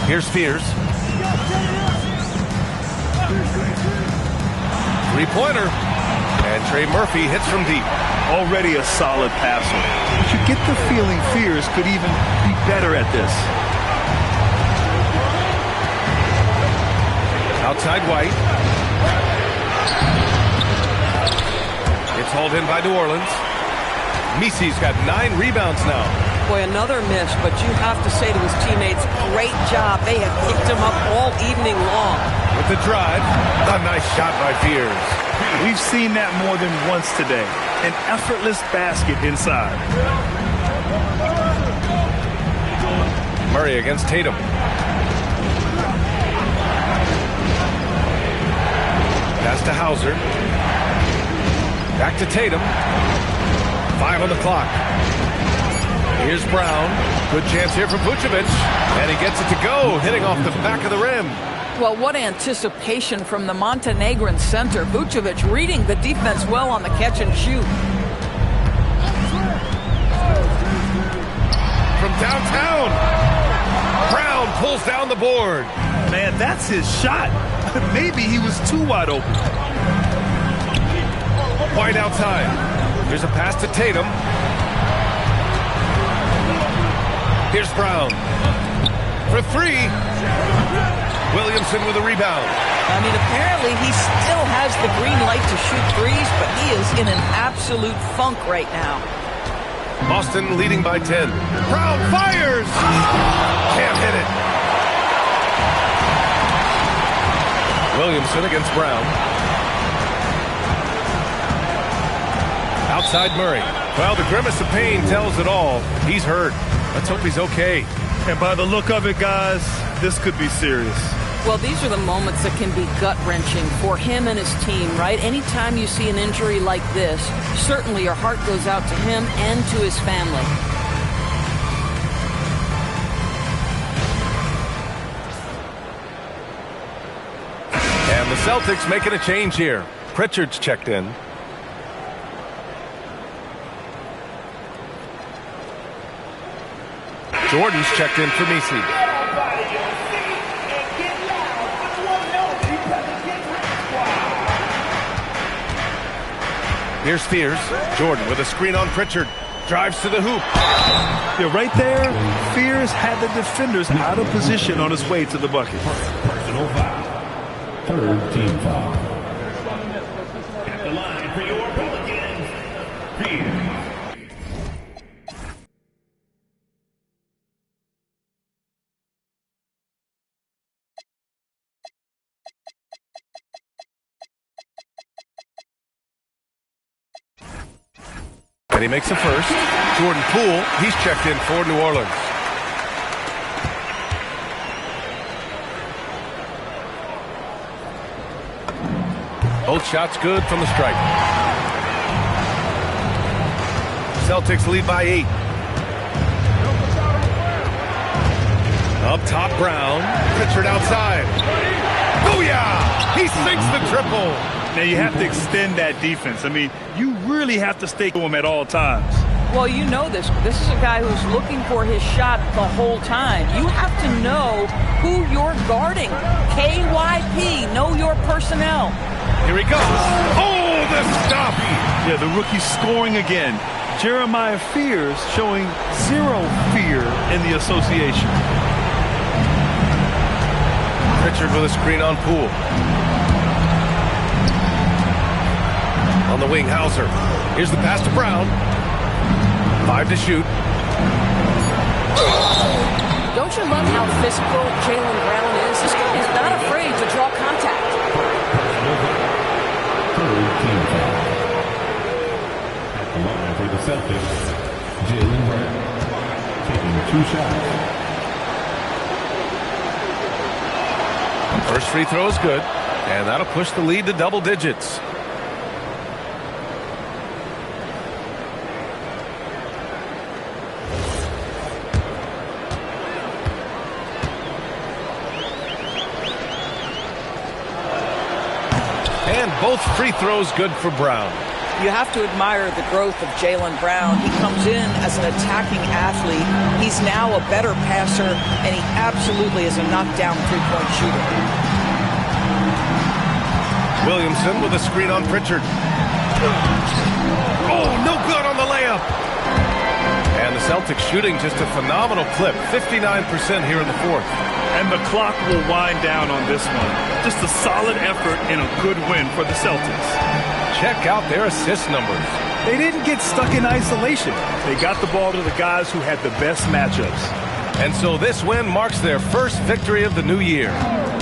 Here's Fears. Three-pointer. And Trey Murphy hits from deep. Already a solid passer. But you get the feeling Fears could even be better at this. Outside White. It's hauled in by New Orleans. Misi's got 9 rebounds now. Boy, another miss, but you have to say to his teammates, great job. They have picked him up all evening long. With the drive, a nice shot by Fears. We've seen that more than once today. An effortless basket inside. Murray against Tatum. Pass to Hauser. Back to Tatum. 5 on the clock. Here's Brown. Good chance here from Vucevic. And he gets it to go, hitting off the back of the rim. Well, what anticipation from the Montenegrin center. Vucevic reading the defense well on the catch and shoot. From downtown. Brown pulls down the board. Man, that's his shot. Maybe he was too wide open. White outside. Here's a pass to Tatum. Here's Brown. For 3. Williamson with a rebound. I mean, apparently he still has the green light to shoot threes, but he is in an absolute funk right now. Boston leading by 10. Brown fires! Can't hit it. Williamson against Brown. Outside Murray. Well, the grimace of pain tells it all. He's hurt. Let's hope he's okay. And by the look of it, guys, this could be serious. Well, these are the moments that can be gut-wrenching for him and his team, right? Anytime you see an injury like this, certainly your heart goes out to him and to his family. And the Celtics making a change here. Pritchard's checked in. Jordan's checked in for Misi. Here's Fears. Jordan with a screen on Pritchard. Drives to the hoop. Yeah, right there, Fears had the defenders out of position on his way to the bucket. Personal foul. Third team foul. At the line for your Pelicans, Fears. And he makes the first. Jordan Poole, he's checked in for New Orleans. Both shots good from the stripe. Celtics lead by 8. Up top, Brown. Pritchard outside. Booyah! He sinks the triple. Now you have to extend that defense. I mean, you really have to stay to him at all times. Well, you know this. This is a guy who's looking for his shot the whole time. You have to know who you're guarding. KYP, know your personnel. Here he goes. Oh, the stop. Yeah, the rookie scoring again. Jeremiah Fears showing zero fear in the association. Pritchard with a screen on Poole. On the wing, Hauser. Here's the pass to Brown. 5 to shoot. Don't you love how physical Jaylen Brown is? This guy is not afraid to draw contact. Third team foul. At the line for the Celtics, Jaylen Brown taking 2 shots. First free throw is good, and that'll push the lead to double digits. And both free throws good for Brown. You have to admire the growth of Jaylen Brown. He comes in as an attacking athlete. He's now a better passer, and he absolutely is a knockdown three-point shooter. Williamson with a screen on Pritchard. Oh, no good on the layup. And the Celtics shooting just a phenomenal clip, 59% here in the fourth. And the clock will wind down on this one. Just a solid effort and a good win for the Celtics. Check out their assist numbers. They didn't get stuck in isolation. They got the ball to the guys who had the best matchups. And so this win marks their first victory of the new year.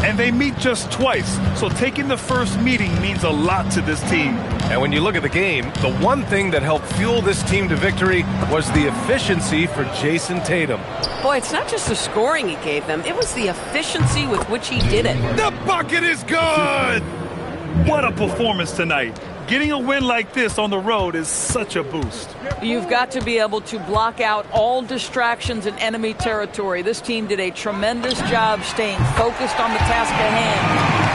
And they meet just twice, so taking the first meeting means a lot to this team. And when you look at the game, the one thing that helped fuel this team to victory was the efficiency for Jason Tatum. Boy, it's not just the scoring he gave them. It was the efficiency with which he did it. The bucket is good! What a performance tonight. Getting a win like this on the road is such a boost. You've got to be able to block out all distractions in enemy territory. This team did a tremendous job staying focused on the task at hand.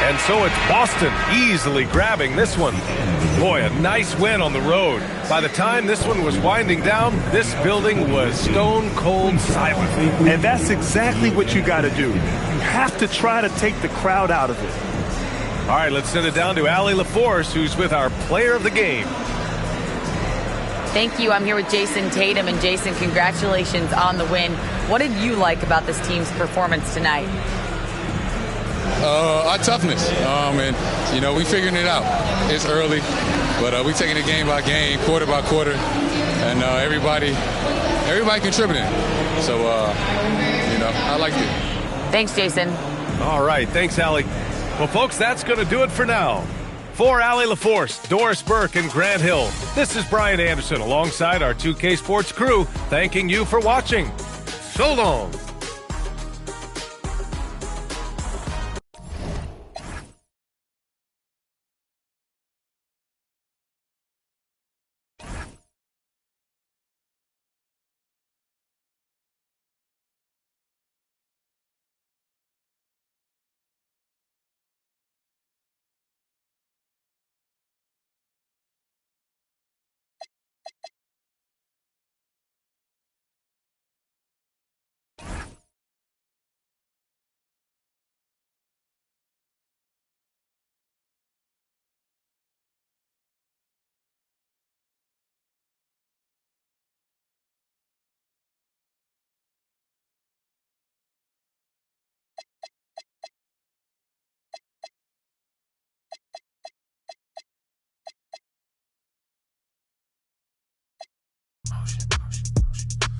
And so it's Boston easily grabbing this one. Boy, a nice win on the road. By the time this one was winding down, this building was stone cold silent. And that's exactly what you got to do. You have to try to take the crowd out of it. All right, let's send it down to Allie LaForce, who's with our player of the game. Thank you. I'm here with Jason Tatum. And Jason, congratulations on the win. What did you like about this team's performance tonight? Our toughness, and we figuring it out. It's early, but we taking it game by game, quarter by quarter, and everybody contributing. So I liked it. Thanks, Jason. All right, thanks, Allie. Well, folks, that's going to do it for now. For Allie LaForce, Doris Burke, and Grant Hill, this is Brian Anderson alongside our 2K Sports crew, thanking you for watching. So long.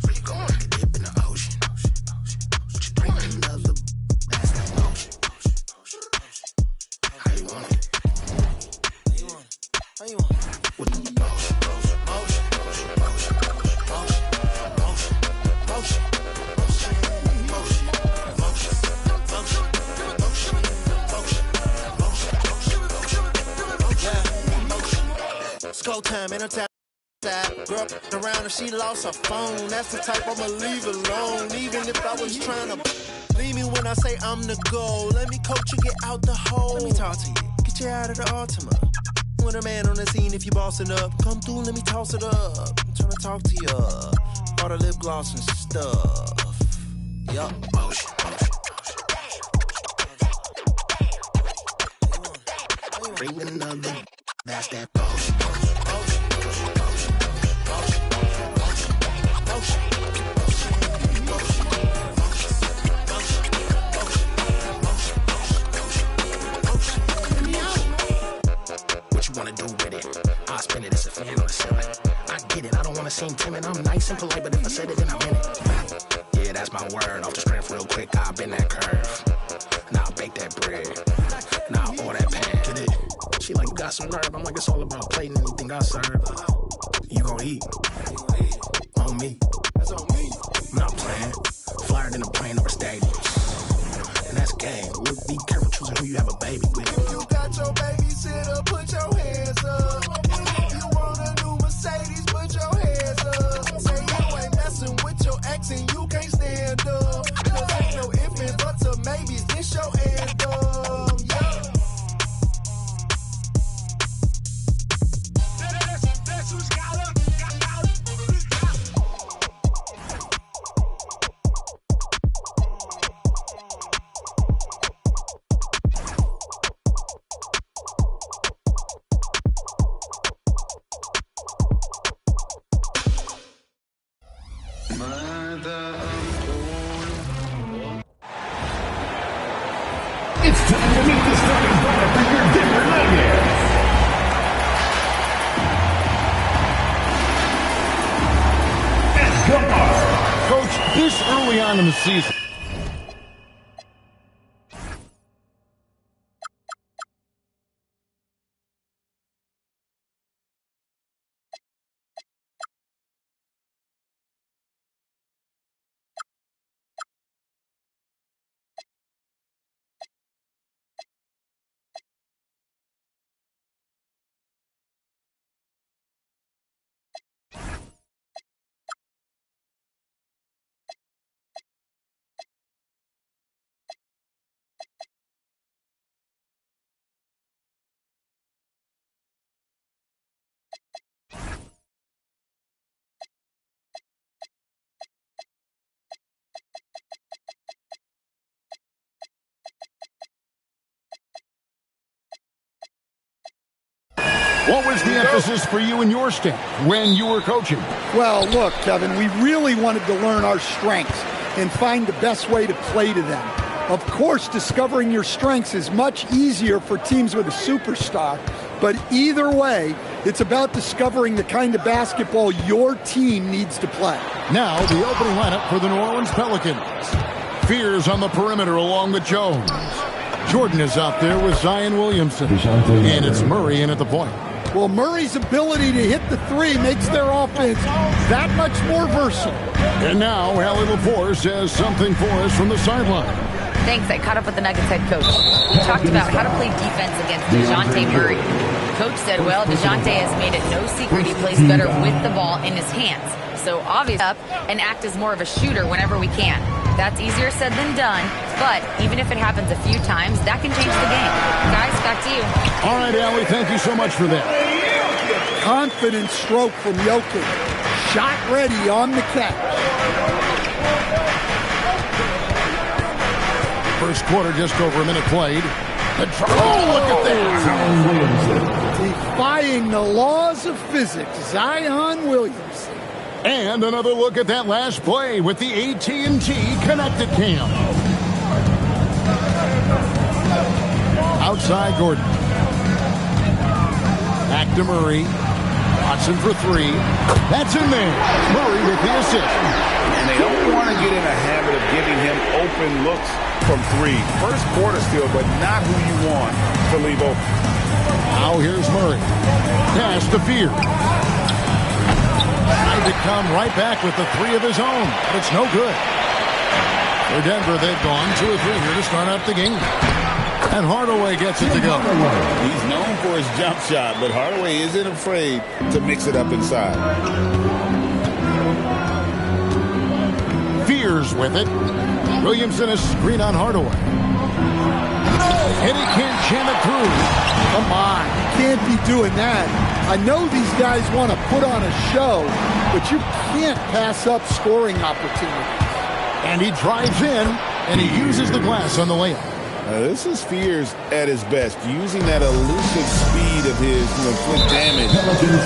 Where you going? Dip in the ocean. Go time, anytime. Girl around and she lost her phone. That's the type I'ma leave alone. Even if I was trying to leave me when I say I'm the goal. Let me coach you, get out the hole. Let me talk to you, get you out of the Altima. When a man on the scene, if you bossing up, come through, let me toss it up. I'm trying to talk to you. All the lip gloss and stuff. Yup. Motion. Bring another. That's that motion. What you wanna do with it? I'll spin it as a fan on the ceiling. I get it, I don't wanna seem timid. I'm nice and polite, but if I said it, then I meant it. Yeah, that's my word. Off the strength real quick, I'll bend that curve. Now I'll bake that bread. Now I'll pour that pan. Get it? She like, you got some nerve. I'm like, it's all about plating anything I serve. You gon' eat. On me. That's on me. I'm not playing. Flyer than a plane or a stadium. And that's game. Look, be careful choosing who you have a baby with. If you got your babysitter, put your hands up. If you want a new Mercedes, put your hands up. Say you ain't messing with your ex and you can't stand up. Cause ain't no if and buts or maybes, this your anthem. Yeah. That's who's got it. It's time to meet the starting five for your Denver Nuggets. Escobar. Coach, this early on in the season. What was the emphasis for you and your staff when you were coaching? Well, look, Kevin, we really wanted to learn our strengths and find the best way to play to them. Of course, discovering your strengths is much easier for teams with a superstar, but either way, it's about discovering the kind of basketball your team needs to play. Now, the opening lineup for the New Orleans Pelicans. Fears on the perimeter along with Jones. Jordan is out there with Zion Williamson. And it's Murray in at the point. Well, Murray's ability to hit the three makes their offense that much more versatile. And now, Allie LaForce has something for us from the sideline. Thanks. I caught up with the Nuggets head coach. He talked about how to play defense against DeJounte Murray. Coach said, well, DeJounte has made it no secret he plays better with the ball in his hands. So obviously up and act as more of a shooter whenever we can. That's easier said than done, but even if it happens a few times, that can change the game. Guys, back to you. All right, Allie, thank you so much for that. Confident stroke from Jokic. Shot ready on the catch. First quarter, just over a minute played. Look at that. Defying the laws of physics, Zion Williamson. And another look at that last play with the AT&T Connected Cam. Outside Gordon. Back to Murray. Watson for three. That's in there. Murray with the assist. And they don't want to get in a habit of giving him open looks from three. First quarter still, but not who you want to leave open. Now here's Murray. Pass to Fear. Tried to come right back with the three of his own, but it's no good. For Denver, they've gone 2 of 3 here to start out the game. And Hardaway gets it to go. He's known for his jump shot, but Hardaway isn't afraid to mix it up inside. Fears with it. Williamson is screen on Hardaway. And he can't jam it through. Come on, you can't be doing that. I know these guys want to put on a show, but you can't pass up scoring opportunities. And he drives in, and he uses the glass on the layup. This is Fears at his best, using that elusive speed of his to inflict damage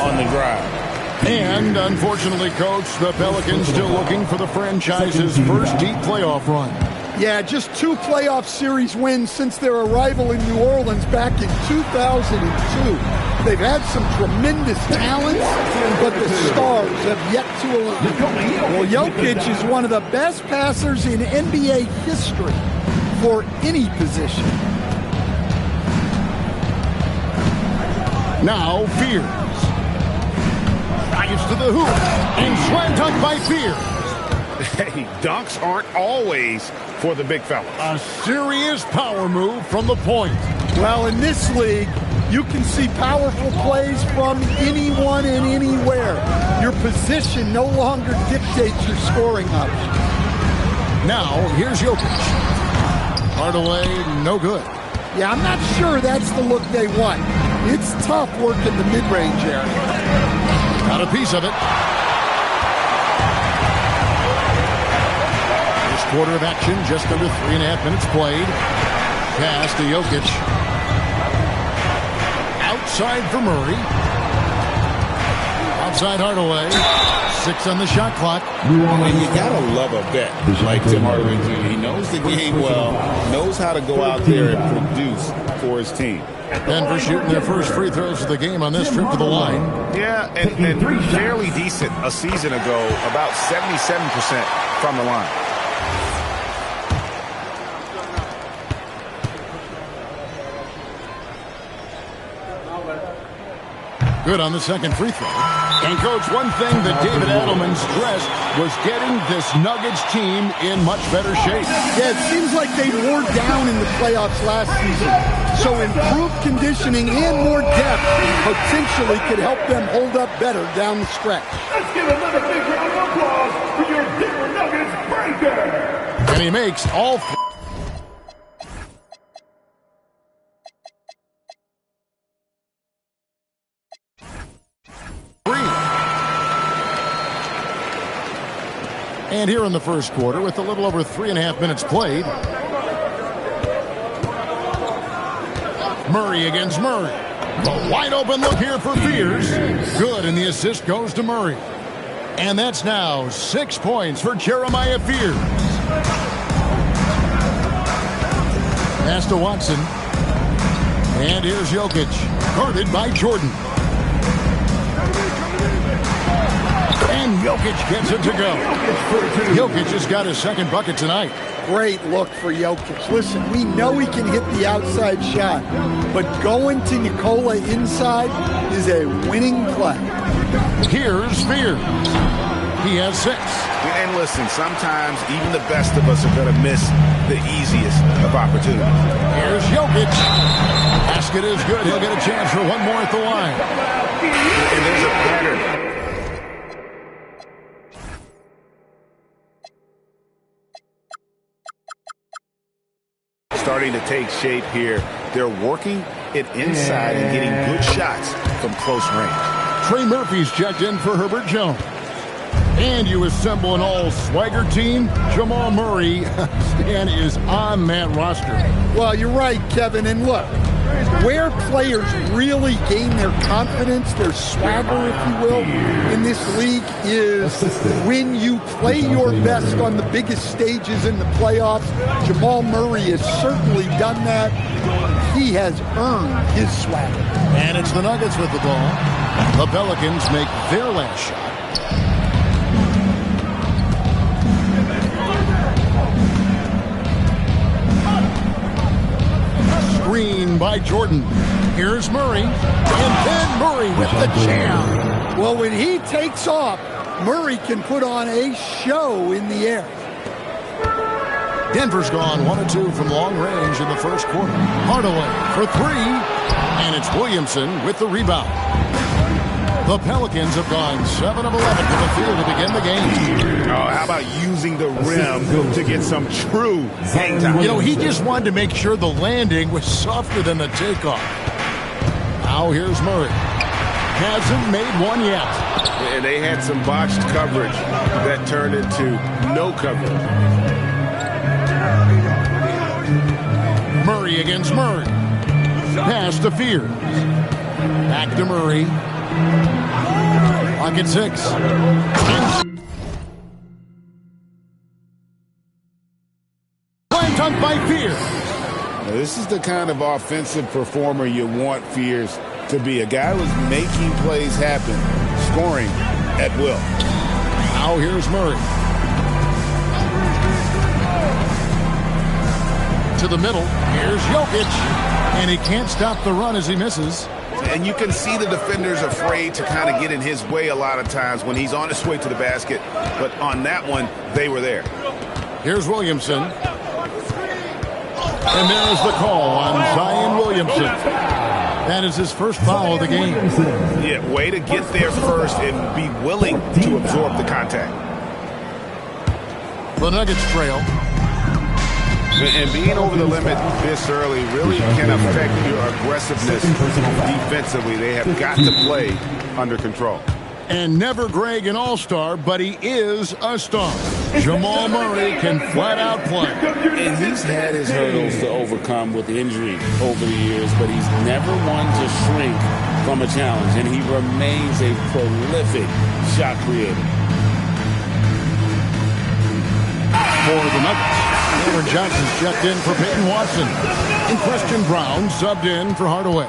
on the drive. And, unfortunately, Coach, the Pelicans still looking for the franchise's first deep playoff run. Yeah, just 2 playoff series wins since their arrival in New Orleans back in 2002. They've had some tremendous talents, but the stars have yet to align. Well, Jokic is one of the best passers in NBA history for any position. Now Fears. Drives to the hoop and slam dunk by Fears. Hey, dunks aren't always for the big fella. A serious power move from the point. Well, in this league, you can see powerful plays from anyone and anywhere. Your position no longer dictates your scoring options. Now, here's Jokic. Hardaway, no good. Yeah, I'm not sure that's the look they want. It's tough working the mid-range area. Got a piece of it. First quarter of action, just under 3.5 minutes played. Pass to Jokic. Outside for Murray. Outside Hardaway. 6 on the shot clock. And you gotta love a vet like Tim Hardaway Jr. He knows the game well, knows how to go out there and produce for his team. Denver shooting their first free throws of the game on this trip to the line. Yeah, and fairly decent a season ago, about 77% from the line. Good on the second free throw. And, Coach, one thing that David Adelman stressed was getting this Nuggets team in much better shape. Yeah, it seems like they wore down in the playoffs last season. So improved conditioning and more depth potentially could help them hold up better down the stretch. Let's give another big round of applause for your Denver Nuggets breaker. And he makes all And here in the first quarter, with a little over 3.5 minutes played, Murray against Murray. A wide open look here for Fears. Good, and the assist goes to Murray. And that's now 6 points for Jeremiah Fears. Pass to Watson. And here's Jokic, guarded by Jordan. And Jokic gets it to go. Jokic has got his second bucket tonight. Great look for Jokic. Listen, we know he can hit the outside shot, but going to Nikola inside is a winning play. Here's Fears. He has 6. And listen, sometimes even the best of us are going to miss the easiest of opportunities. Here's Jokic. Basket is good. He'll get a chance for one more at the line. And there's a pattern. Starting to take shape here. They're working it inside and getting good shots from close range. Trey Murphy's checked in for Herbert Jones. And you assemble an all-swagger team. Jamal Murray is on that roster. Well, you're right, Kevin. And look, where players really gain their confidence, their swagger, if you will, in this league is when you play your best on the biggest stages in the playoffs. Jamal Murray has certainly done that. He has earned his swagger. And it's the Nuggets with the ball. The Pelicans make their last shot. Screen by Jordan. Here's Murray. And then Murray with the jam. Well, when he takes off, Murray can put on a show in the air. Denver's gone 1-2 from long range in the first quarter. Hardaway for three, and it's Williamson with the rebound. The Pelicans have gone 7 of 11 to the field to begin the game. Oh, how about using the rim to get some true hang time? You know, he just wanted to make sure the landing was softer than the takeoff. Now here's Murray. Hasn't made one yet. And they had some botched coverage that turned into no coverage. Murray against Murray. Pass to Fears. Back to Murray. Clock at 6. Slam dunk by Fears. Now, this is the kind of offensive performer you want Fears to be. A guy who's making plays happen, scoring at will. Now here's Murray. To the middle. Here's Jokic. And he can't stop the run as he misses. And you can see the defenders afraid to kind of get in his way a lot of times when he's on his way to the basket. But on that one, they were there. Here's Williamson. And there's the call on Zion Williamson. That is his first foul of the game. Yeah, way to get there first and be willing to absorb the contact. The Nuggets trail. And being over the limit this early really can affect your aggressiveness defensively. They have got to play under control. And never Greg an all-star, but he is a star. Jamal Murray can flat out play. And he's had his hurdles to overcome with injury over the years, but he's never one to shrink from a challenge. And he remains a prolific shot creator. For the Nuggets, Cameron Johnson's checked in for Peyton Watson. And Christian Brown subbed in for Hardaway.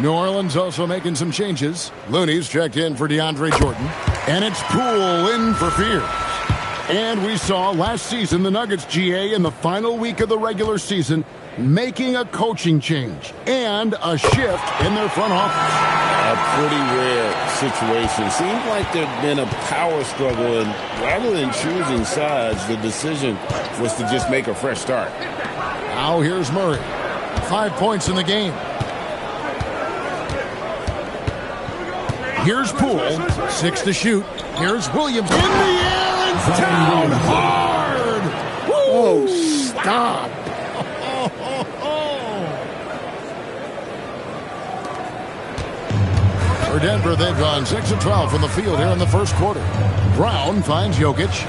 New Orleans also making some changes. Looney's checked in for DeAndre Jordan. And it's Poole in for Fears. And we saw last season the Nuggets GA in the final week of the regular season making a coaching change and a shift in their front office. A pretty rare situation. Seems like there'd been a power struggle, and rather than choosing sides, the decision was to just make a fresh start. Now here's Murray. 5 points in the game. Here's Poole. 6 to shoot. Here's Williams. In the air and down hard. Woo! Oh, stop. For Denver, they've gone 6 of 12 from the field here in the first quarter. Brown finds Jokic.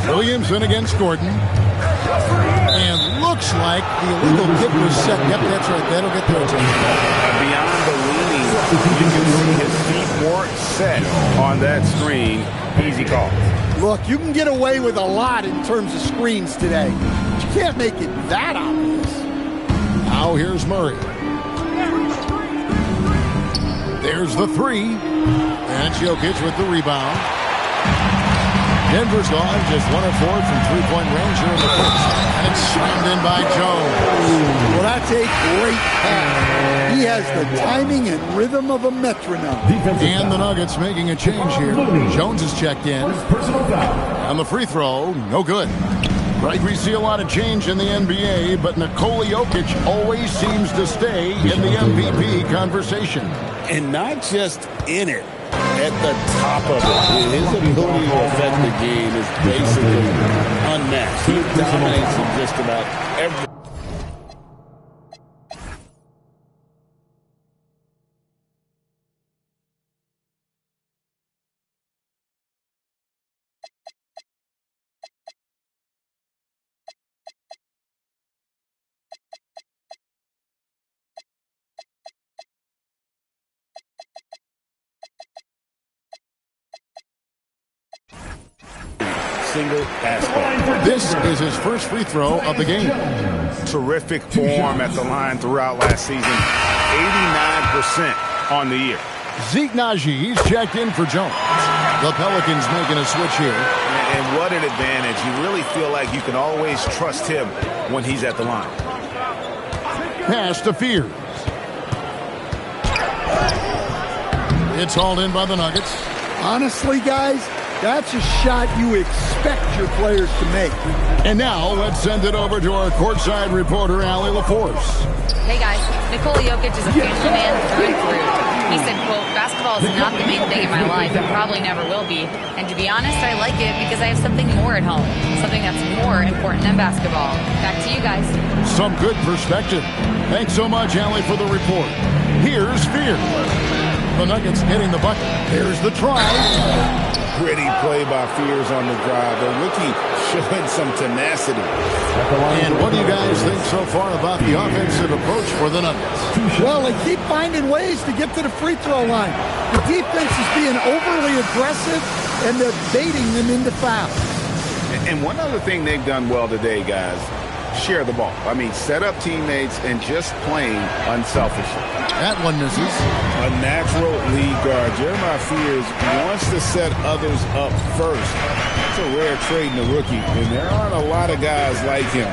Williamson against Gordon. And looks like the illegal kick was set. Yep, that's right. That'll get there. Beyond the leaning, you can see his feet weren't set on that screen. Easy call. Look, you can get away with a lot in terms of screens today. But you can't make it that obvious. Now here's Murray. There's the three. And it's Jokic with the rebound. Denver's gone just 1 of 4 from three-point range here in the first. And it's slammed in by Jones. Well, that's a great pass. He has the timing and rhythm of a metronome. And the Nuggets making a change here. Jones is checked in. And the free throw, no good. Right, we see a lot of change in the NBA, but Nikola Jokic always seems to stay in the MVP conversation. And not just in it, at the top of it. His ability to affect the game is basically unmatched. He dominates in just about every... single aspect. This is his first free throw of the game. Terrific form at the line throughout last season. 89% on the year. Zeke Naji, he's checked in for Jones. The Pelicans making a switch here. And what an advantage. You really feel like you can always trust him when he's at the line. Pass to Fears. It's hauled in by the Nuggets. Honestly, guys, That's a shot you expect your players to make. And now let's send it over to our courtside reporter, Allie LaForce. Hey guys, Nikola Jokic is a family man through and through. He said, quote, basketball is not the main thing in my life and probably never will be. And to be honest, I like it because I have something more at home, something that's more important than basketball. Back to you guys. Some good perspective. Thanks so much, Allie, for the report. Here's Fear. The Nuggets getting the bucket. Here's the try. Pretty play by Fears on the drive. The rookie showing some tenacity. And what do you guys think so far about the offensive approach for the Nuggets? Well, they keep finding ways to get to the free throw line. The defense is being overly aggressive, and they're baiting them into fouls. And one other thing they've done well today, guys, share the ball. I mean, set up teammates and just playing unselfishly. That one misses. A natural lead guard. Jeremiah Fears wants to set others up first. It's a rare trait in a rookie, and there aren't a lot of guys like him.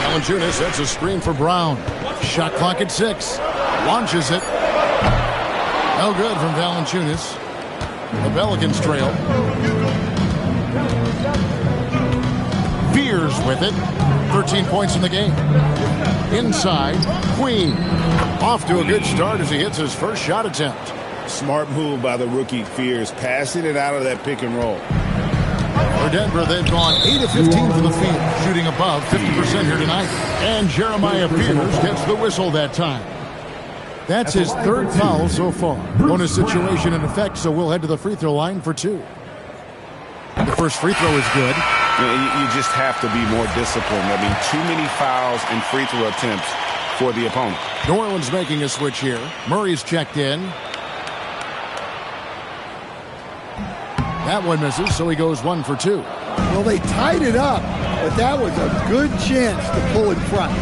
Valanciunas sets a screen for Brown. Shot clock at 6. Launches it. No good from Valanciunas. The Pelicans trail. Fears with it. 13 points in the game. Inside, Queen. Off to a good start as he hits his first shot attempt. Smart move by the rookie Fears, passing it out of that pick and roll. For Denver, they've gone 8 of 15 from the field, shooting above 50% here tonight. And Jeremiah Fears gets the whistle that time. That's his third foul so far. Bonus situation in effect, so we'll head to the free throw line for 2. The first free throw is good. You just have to be more disciplined. I mean, too many fouls and free throw attempts for the opponent. New Orleans making a switch here. Murray's checked in. That one misses, so he goes 1 for 2. Well, they tied it up, but that was a good chance to pull in front.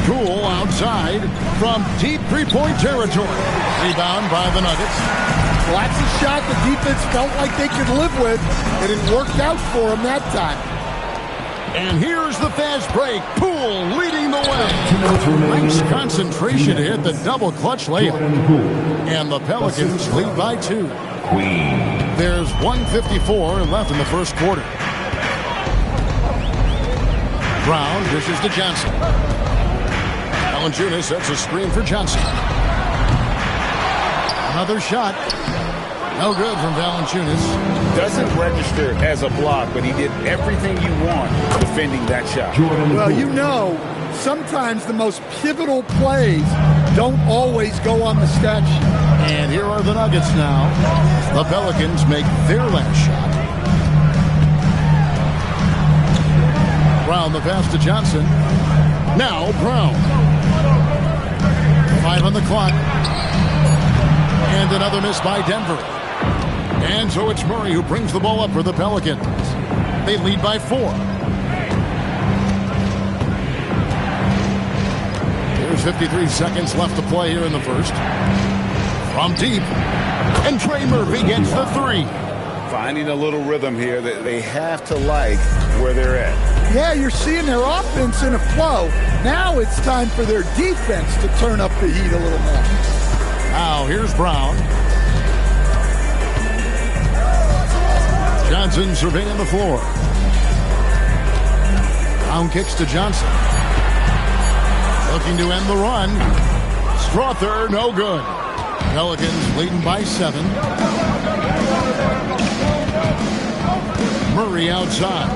Cool outside from deep three-point territory. Rebound by the Nuggets. Well, that's a shot the defense felt like they could live with, and it worked out for them that time. And here's the fast break. Poole leading the way. Nice concentration to hit the double clutch layup. And the Pelicans lead by 2. There's 1:54 left in the first quarter. Brown dishes to Johnson. Valanciunas sets a screen for Johnson. Another shot. No good from Valanciunas. Doesn't register as a block, but he did everything you want defending that shot. Well, you know, sometimes the most pivotal plays don't always go on the stat sheet. And here are the Nuggets now. The Pelicans make their last shot. Brown the pass to Johnson. Now Brown. 5 on the clock. And another miss by Denver. And so it's Murray who brings the ball up for the Pelicans. They lead by 4. There's 53 seconds left to play here in the first. From deep. And Trey Murphy gets the 3. Finding a little rhythm here that they have to like where they're at. Yeah, you're seeing their offense in a flow. Now it's time for their defense to turn up the heat a little more. Now here's Brown. Johnson surveying the floor. Brown kicks to Johnson. Looking to end the run. Strother, no good. Pelicans leading by 7. Murray outside.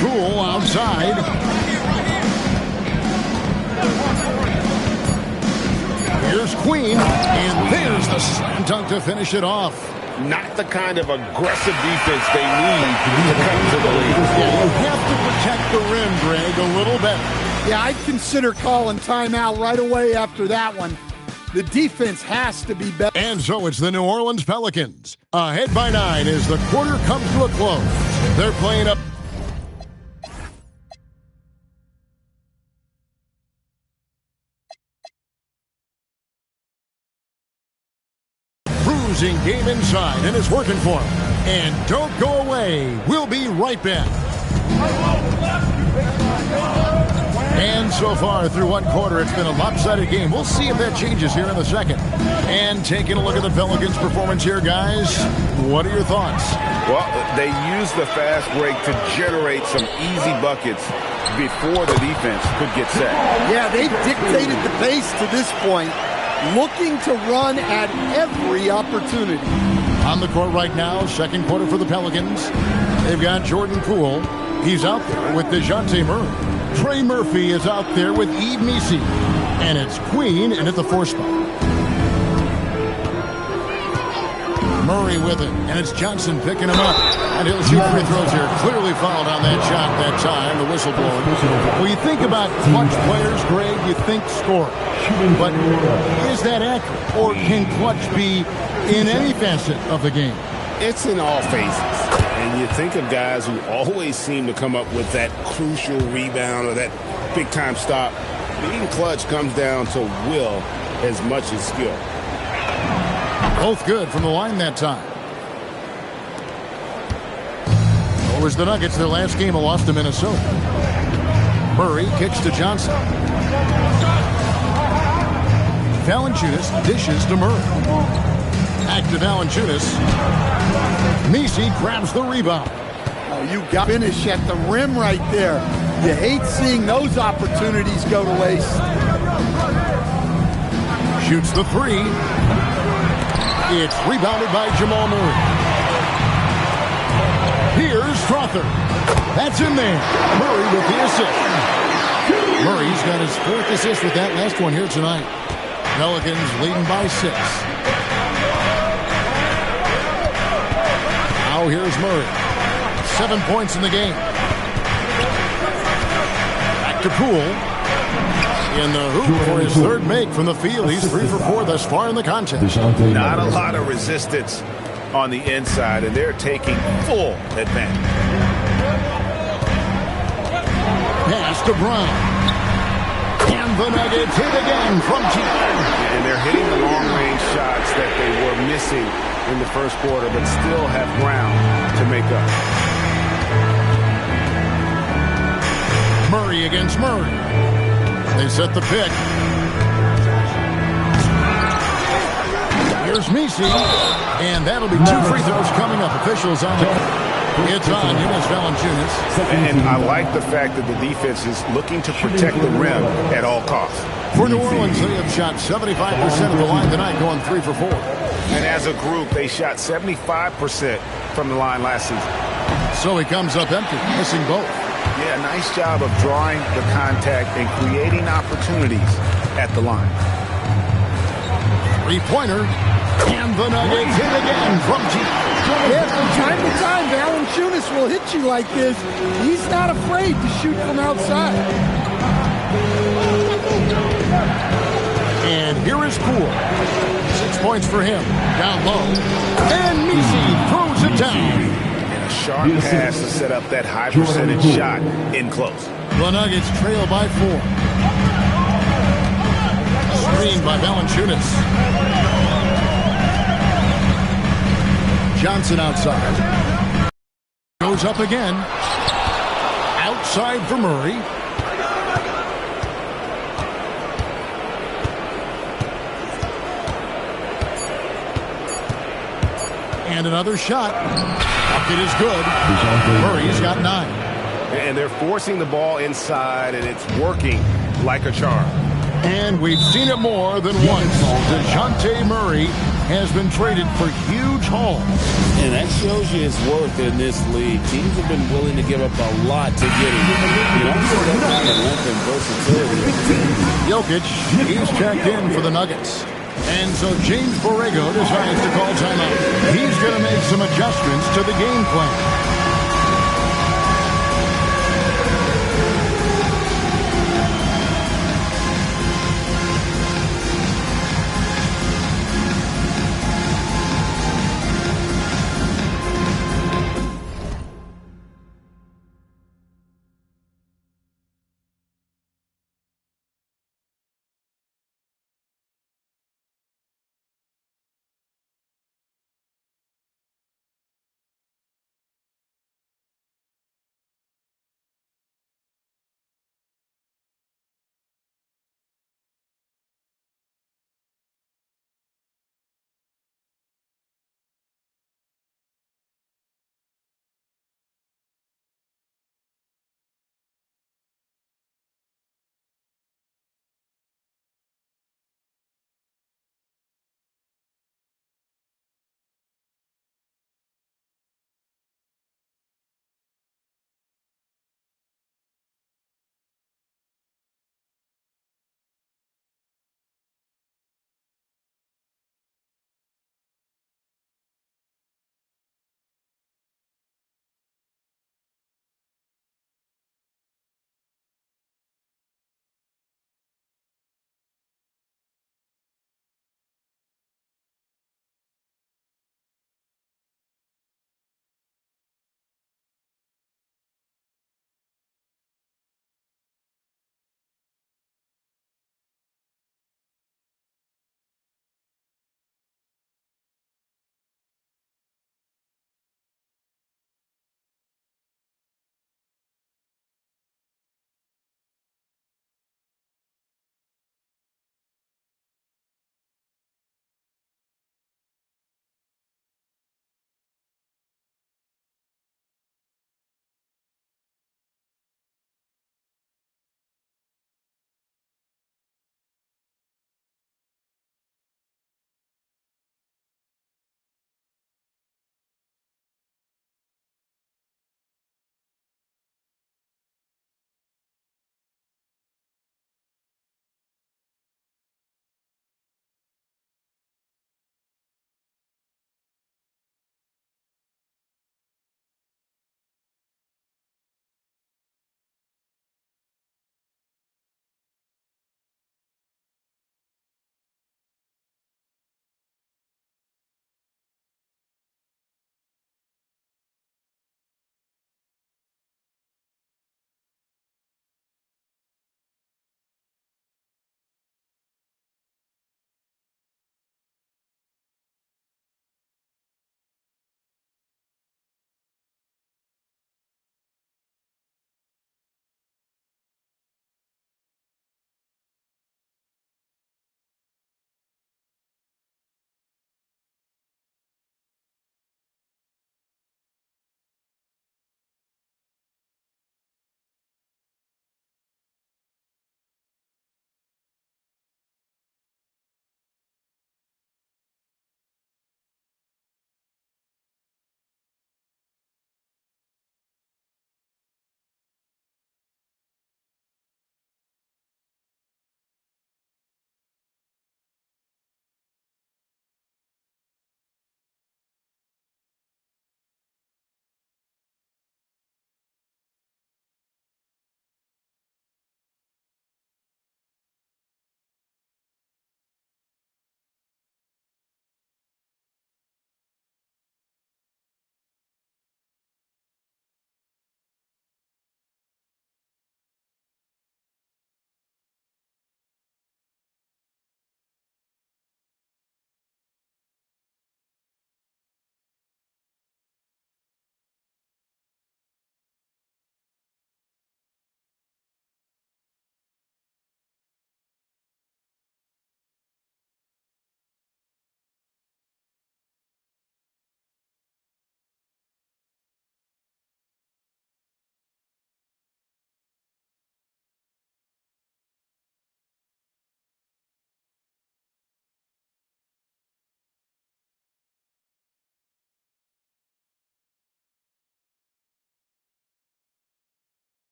Cool outside. Here's Queen, and there's the slam dunk to finish it off. Not the kind of aggressive defense they need to come to the lead. Yeah, you have to protect the rim, Greg, a little better. Yeah, I'd consider calling timeout right away after that one. The defense has to be better. And so it's the New Orleans Pelicans. Ahead by 9 as the quarter comes to a close. They're playing up. Bruising game inside, and it's working for him. And don't go away. We'll be right back. And so far through one quarter, it's been a lopsided game. We'll see if that changes here in the second. And taking a look at the Pelicans' performance here, guys, what are your thoughts? Well, they used the fast break to generate some easy buckets before the defense could get set. Yeah, they've dictated the pace to this point, looking to run at every opportunity. On the court right now, second quarter for the Pelicans. They've got Jordan Poole. He's out there with DeJounte Murray. Trey Murphy is out there with Yves Missi. And it's Queen in at the 4 spot. Murray with it, and it's Johnson picking him up. And he'll shoot free throws here. Clearly fouled on that shot that time, the whistle blower. When you think about clutch players, Greg, you think score. But is that accurate? Or can clutch be in any facet of the game? It's in all phases. And you think of guys who always seem to come up with that crucial rebound or that big-time stop. Being clutch comes down to will as much as skill. Both good from the line that time. It was the Nuggets, their last game, a loss to Minnesota. Murray kicks to Johnson. Valanciunas dishes to Murray. Back to Valanciunas. Missi grabs the rebound. Oh, you got to finish at the rim right there. You hate seeing those opportunities go to waste. Shoots the 3. It's rebounded by Jamal Murray. Here's Strother. That's in there. Murray with the assist. Murray's got his 4th assist with that last one here tonight. Pelicans leading by 6. Now here's Murray. 7 points in the game. Back to Poole. In the hoop for his 3rd make from the field. He's 3 for 4 thus far in the contest. Not a lot of resistance on the inside, and they're taking full advantage. Pass to Brown. And the Nuggets hit again from deep. And they're hitting the long-range shots that they were missing in the first quarter, but still have ground to make up. Murray against Murray. They set the pick. Here's Missi. And that'll be 2 free throws coming up. Officials on the... It's on Jonas Valanciunas. And I like the fact that the defense is looking to protect the rim at all costs. For New Orleans, they have shot 75% of the line tonight, going 3 for 4. And as a group, they shot 75% from the line last season. So he comes up empty, missing both. Yeah, nice job of drawing the contact and creating opportunities at the line. 3-pointer. And the Nuggets hit again from deep. Yeah, from time to time, Valanciunas will hit you like this. He's not afraid to shoot from outside. And here is Poole. 6 points for him. Down low. And Missi throws it down. And a sharp pass to set up that high percentage shot in close. The Nuggets trail by 4. Screened by Valanciunas. Johnson outside. Goes up again. Outside for Murray. And another shot. Bucket is good. Murray's got 9. And they're forcing the ball inside, and it's working like a charm. And we've seen it more than once. DeJounte Murray has been traded for huge hauls. And that shows you his worth in this league. Teams have been willing to give up a lot to get him. You don't see that kind of length and versatility. Jokic, he's checked in for the Nuggets. And so James Borrego decides to call timeout. He's going to make some adjustments to the game plan.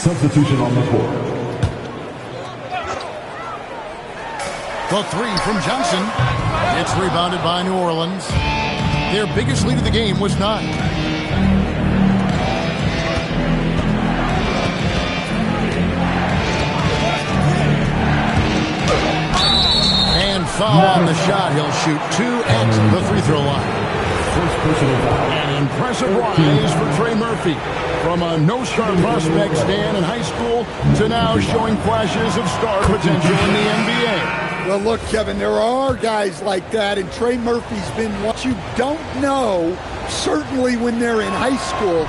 Substitution on the court. The three from Johnson. It's rebounded by New Orleans. Their biggest lead of the game was 9. And foul on the shot. He'll shoot 2 at the free throw line. An impressive rise for Trey Murphy. From a no-star prospect stand in high school to now showing flashes of star potential in the NBA. Well, look, Kevin, there are guys like that, and Trey Murphy's been what you don't know, certainly when they're in high school,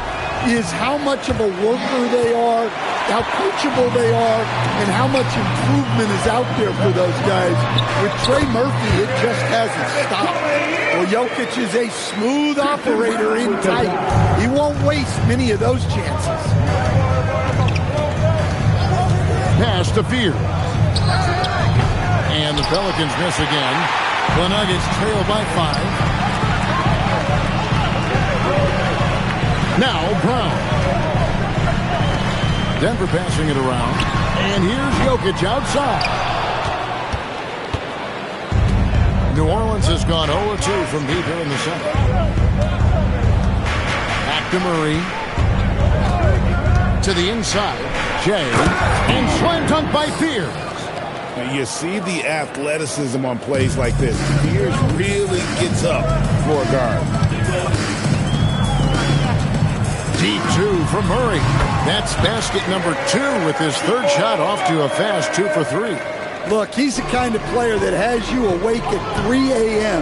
is how much of a worker they are, how coachable they are, and how much improvement is out there for those guys. With Trey Murphy, it just hasn't stopped. Well, Jokic is a smooth operator in tight. He won't waste many of those chances. Pass to Fear. And the Pelicans miss again. The Nuggets trail by 5. Now Brown. Denver passing it around. And here's Jokic outside. New Orleans has gone 0-2 from deep here in the second. Back to Murray. To the inside. Jay. And slam dunk by Fear. Now you see the athleticism on plays like this. Fears really gets up for a guard. Deep 2 from Murray. That's basket number 2 with his third shot off to a fast 2 for 3. Look, he's the kind of player that has you awake at 3 a.m.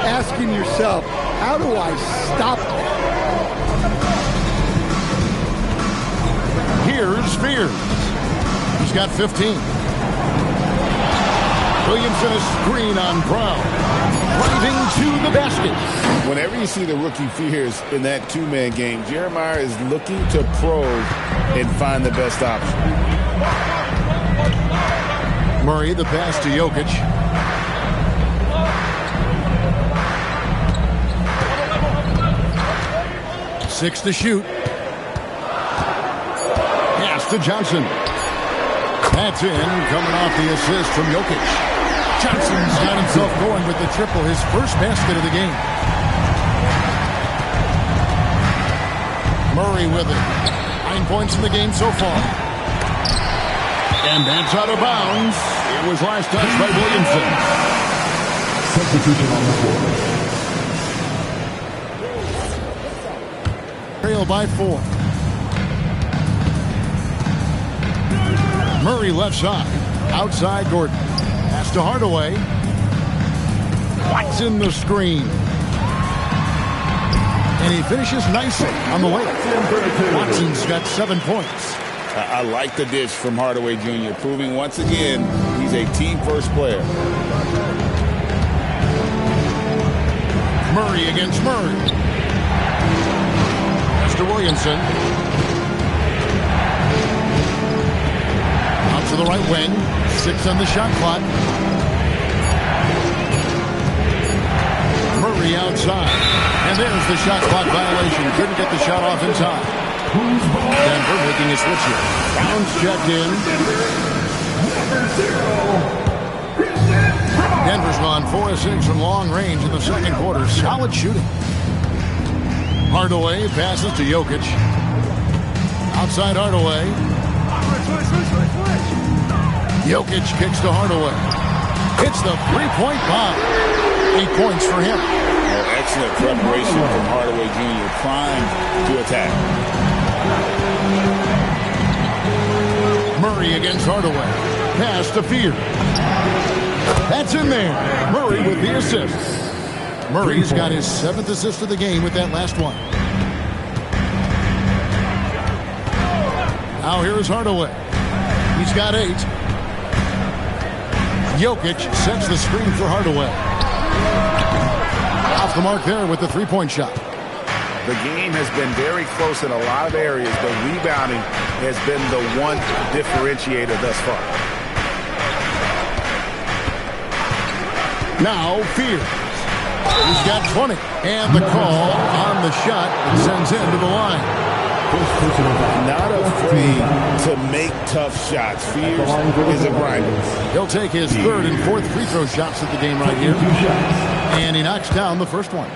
asking yourself, how do I stop that? Here's Spears. He's got 15. Williamson a screen on Brown. Driving to the basket. Whenever you see the rookie Fears in that two-man game, Jeremiah is looking to probe and find the best option. Murray, the pass to Jokic. Six to shoot. Pass to Johnson. That's in, coming off the assist from Jokic. Johnson's got himself going with the triple, his first basket of the game. Murray with it. 9 points in the game so far. And that's out of bounds. It was last touched by Williamson. Substitution on the floor. Trail by 4. Murray left side. Outside Gordon. Pass to Hardaway. Watson the screen. And he finishes nicely on the way. Watson's got 7 points. I like the dish from Hardaway Jr., proving once again he's a team-first player. Murray against Murray. Pass to Williamson. Out to the right wing. 6 on the shot clock. Murray outside. And there's the shot clock violation. Couldn't get the shot off in time. Denver making a switch here. Brown's checked in. Denver's gone 4 of 6 from long range in the second quarter. Solid shooting. Hardaway passes to Jokic. Outside Hardaway. Jokic kicks to Hardaway. Hits the three-point bomb. 8 points for him. Excellent preparation from Hardaway Jr. Primed to attack. Murray against Hardaway. Pass to Fear. That's in there. Murray with the assist. Murray's got his 7th assist of the game with that last one. Now here's Hardaway. He's got 8. Jokic sets the screen for Hardaway. Off the mark there with the three-point shot. The game has been very close in a lot of areas, but rebounding has been the one differentiator thus far. Now Fear. He's got 20. And the call on the shot sends him to the line. Not afraid to make tough shots. Fears is a grinder. He'll take his third and fourth free throw shots at the game right here. And he knocks down the first one.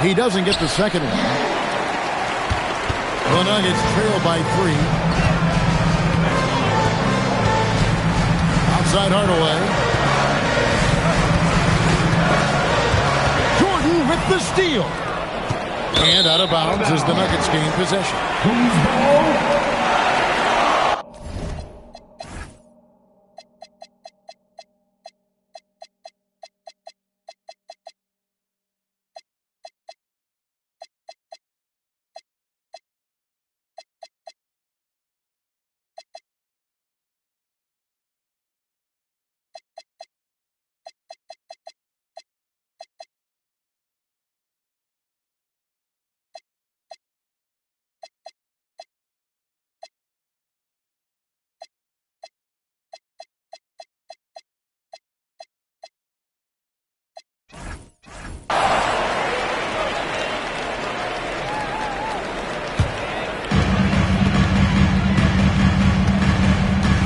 He doesn't get the second one. The Nuggets trail by 3. Outside Hardaway. Jordan with the steal. And out of bounds as the Nuggets gain possession.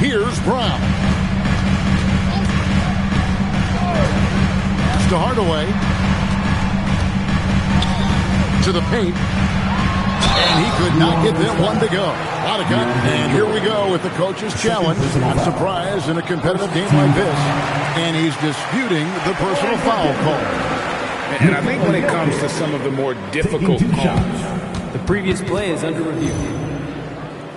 Here's Brown. Pass to Hardaway. To the paint. And he could not get that one to go. Out of cut. And here we go with the coach's challenge. Not surprised in a competitive game like this. And he's disputing the personal foul call. And I think when it comes to some of the more difficult calls, the previous play is under review.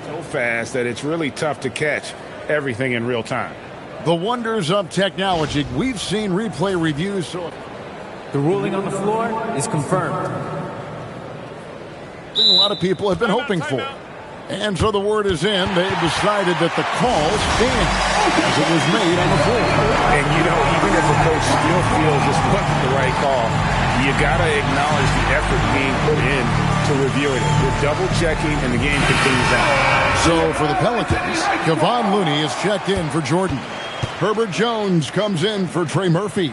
So fast that it's really tough to catch everything in real time. The wonders of technology. We've seen replay reviews. So the ruling on the floor is confirmed. A lot of people have been hoping for. And so the word is in. They've decided that the call stands as it was made on the floor. And, you know, even if a coach still feels this wasn't the right call, you got to acknowledge the effort being put in to reviewing it. We're double-checking, and the game continues on. So for the Pelicans, Kevon Looney is checked in for Jordan. Herbert Jones comes in for Trey Murphy.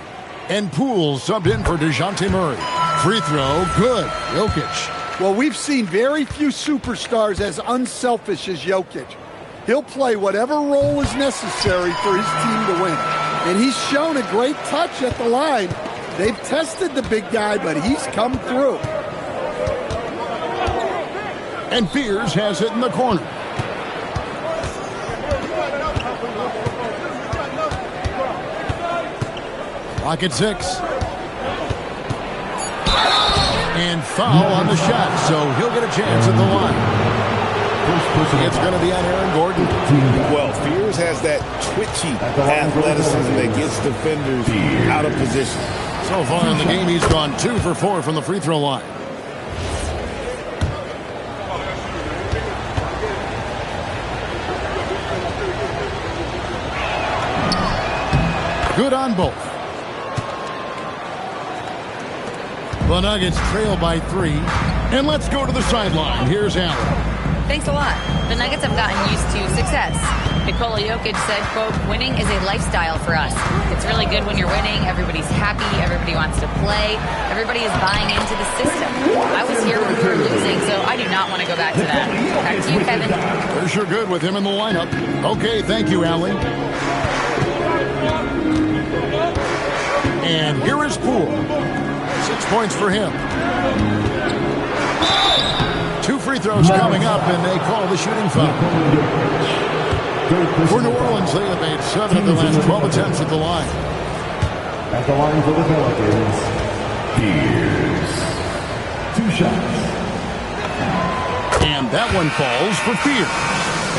And Poole subbed in for DeJounte Murray. Free throw, good. Jokic. Well, we've seen very few superstars as unselfish as Jokic. He'll play whatever role is necessary for his team to win. And he's shown a great touch at the line. They've tested the big guy, but he's come through. And Fears has it in the corner. Clock at 6. And foul on the shot, so he'll get a chance at the line. It's going to be on Aaron Gordon. Well, Fears has that twitchy athleticism that gets defenders out of position. So far in the game, he's gone 2 for 4 from the free throw line. Good on both. The Nuggets trail by 3. And let's go to the sideline. Here's Allen. Thanks a lot. The Nuggets have gotten used to success. Nikola Jokic said, quote, winning is a lifestyle for us. It's really good when you're winning. Everybody's happy. Everybody wants to play. Everybody is buying into the system. I was here when we were losing, so I do not want to go back to that. Back to you, Kevin. They're sure good with him in the lineup. Okay, thank you, Allen. And here is Poole. 6 points for him. 2 free throws coming up, and they call the shooting foul. For New Orleans, they have made 7 of the last 12 attempts at the line. At the line for the Pelicans, Fears. 2 shots. And that one falls for Fears.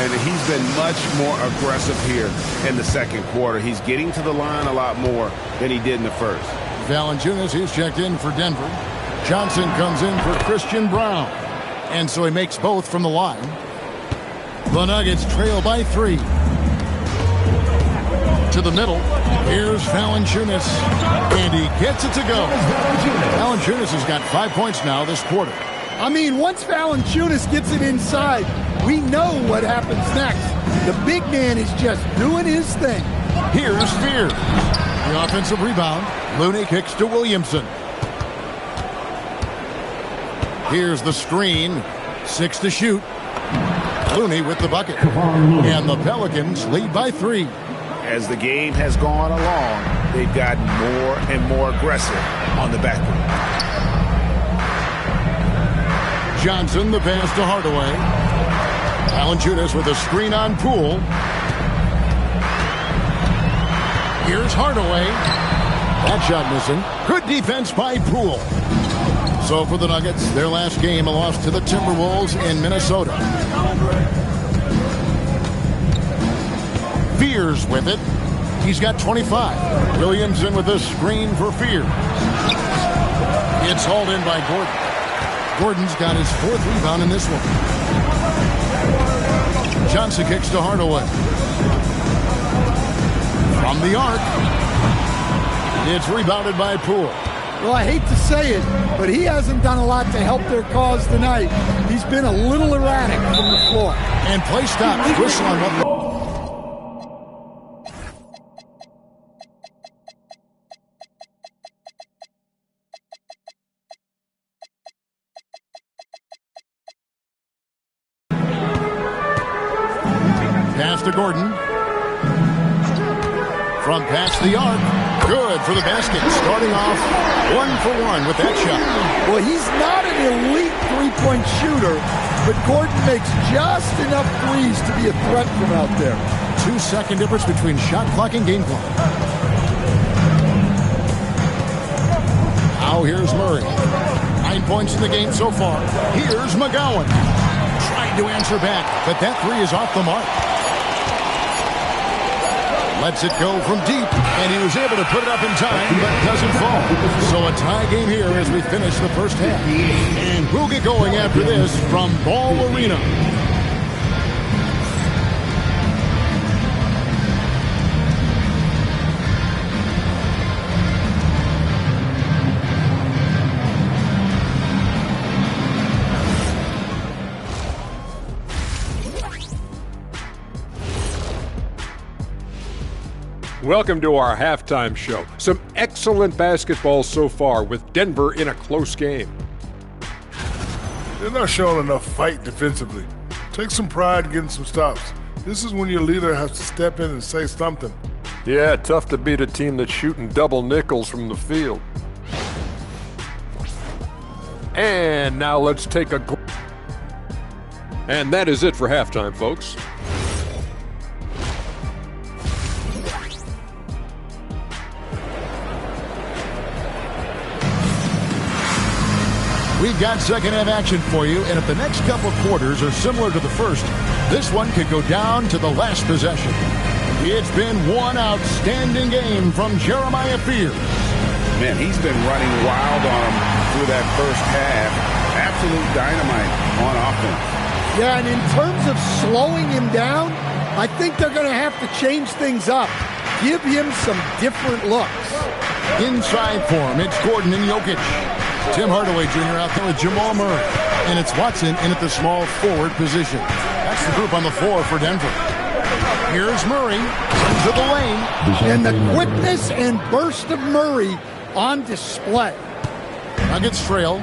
And he's been much more aggressive here in the second quarter. He's getting to the line a lot more than he did in the first. Valanciunas, he's checked in for Denver. Johnson comes in for Christian Brown. And so he makes both from the line. The Nuggets trail by 3. To the middle. Here's Valanciunas. And he gets it to go. Valanciunas has got 5 points now this quarter. I mean, once Valanciunas gets it inside, we know what happens next. The big man is just doing his thing. Here's Fear. The offensive rebound. Looney kicks to Williamson. Here's the screen. 6 to shoot. Looney with the bucket. And the Pelicans lead by 3. As the game has gone along, they've gotten more and more aggressive on the backboard. Johnson, the pass to Hardaway. Valanciunas with a screen on Poole. Here's Hardaway. That shot missing. Good defense by Poole. So for the Nuggets, their last game, a loss to the Timberwolves in Minnesota. Fears with it. He's got 25. Williamson with a screen for Fear. It's hauled in by Gordon. Gordon's got his 4th rebound in this one. Johnson kicks to Hardaway. From the arc. It's rebounded by Poole. Well, I hate to say it, but he hasn't done a lot to help their cause tonight. He's been a little erratic from the floor. And play stops. Whistle on what? Pass to Gordon. From past the arc. Good for the basket. Starting off 1 for 1 with that shot. Well, he's not an elite three-point shooter, but Gordon makes just enough threes to be a threat from out there. 2-second difference between shot clock and game clock. Now here's Murray. 9 points in the game so far. Here's McGowan. Trying to answer back, but that 3 is off the mark. Lets it go from deep, and he was able to put it up in time, but doesn't fall. So a tie game here as we finish the first half. And we'll get going after this from Ball Arena. Welcome to our halftime show. Some excellent basketball so far with Denver in a close game. They're not showing enough fight defensively. Take some pride in getting some stops. This is when your leader has to step in and say something. Yeah, tough to beat a team that's shooting double nickels from the field. And now let's take a... And that is it for halftime, folks. We've got second half action for you, and if the next couple quarters are similar to the first, this one could go down to the last possession. It's been one outstanding game from Jeremiah Fears. Man, he's been running wild on him through that first half. Absolute dynamite on offense. Yeah, and in terms of slowing him down, I think they're going to have to change things up. Give him some different looks. Inside for him, it's Gordon and Jokic. Tim Hardaway Jr. out there with Jamal Murray. And it's Watson in at the small forward position. That's the group on the floor for Denver. Here's Murray into the lane. And the quickness and burst of Murray on display. Nuggets trail.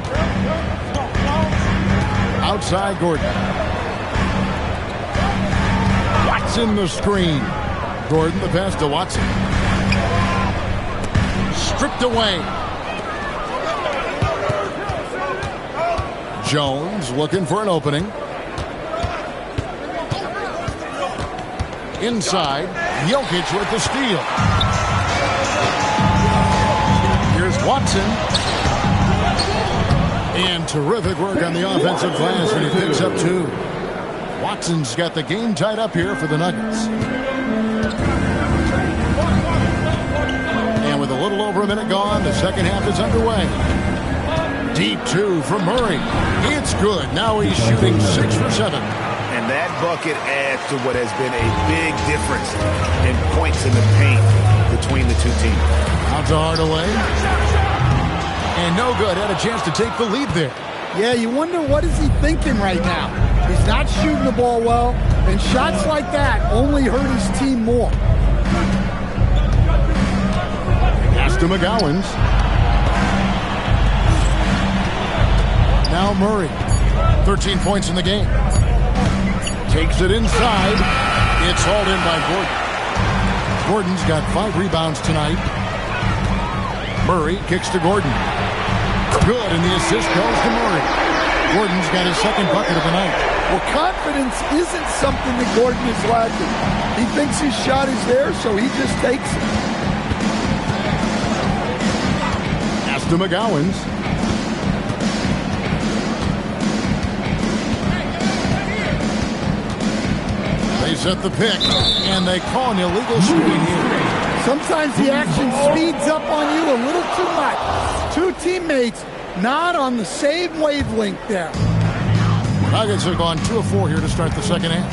Outside Gordon. Watson the screen. Gordon the pass to Watson. Stripped away. Jones looking for an opening. Inside, Jokic with the steal. Here's Watson. And terrific work on the offensive glass, and he picks up 2. Watson's got the game tied up here for the Nuggets. And with a little over a minute gone, the second half is underway. Deep 2 from Murray. It's good. Now he's shooting 6 for 7. And that bucket adds to what has been a big difference in points in the paint between the two teams. Out to Hardaway. And no good. Had a chance to take the lead there. Yeah, you wonder what is he thinking right now. He's not shooting the ball well, and shots like that only hurt his team more. to McGowan's. Now Murray. 13 points in the game. Takes it inside. It's hauled in by Gordon. Gordon's got 5 rebounds tonight. Murray kicks to Gordon. Good, and the assist goes to Murray. Gordon's got his second bucket of the night. Well, confidence isn't something that Gordon is lacking. He thinks his shot is there, so he just takes it. Pass to McGowan's. They set the pick, and they call an illegal screen here. Sometimes the action speeds up on you a little too much. Two teammates not on the same wavelength there. Nuggets have gone 2 of 4 here to start the second half.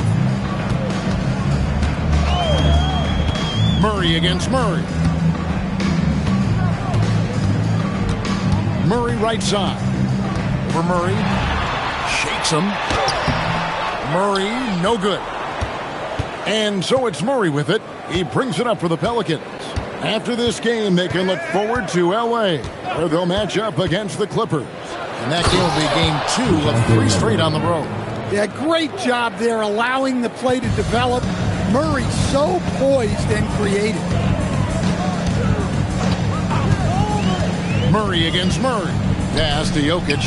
Murray against Murray. Murray right side. For Murray. Shakes him. Murray, no good. And so it's Murray with it. He brings it up for the Pelicans. After this game, they can look forward to L.A., where they'll match up against the Clippers. And that game will be game 2 of 3 straight on the road. Yeah, great job there allowing the play to develop. Murray so poised and creative. Murray against Murray. Pass to Jokic.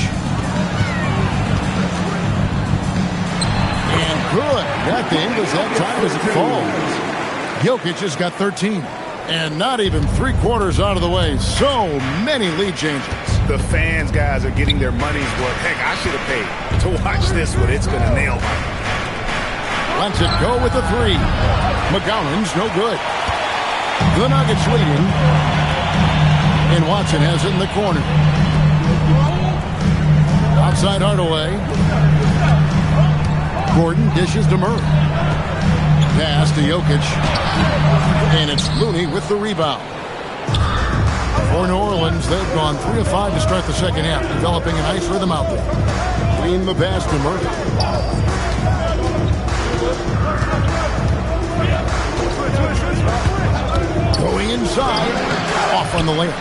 And good. Got the English that time as it falls. Jokic has got 13. And not even 3/4 out of the way. So many lead changes. The fans, guys, are getting their money's worth. Heck, I should have paid to watch this one. It's going to nail me. Lets it go with the 3. McGowan's no good. The Nuggets leading. And Watson has it in the corner. Outside Hardaway. Gordon dishes to Murray. Pass to Jokic. And it's Looney with the rebound. For New Orleans, they've gone 3 of 5 to start the second half, developing a nice rhythm out there. Clean the pass to Murray. Going inside. Off on the layup.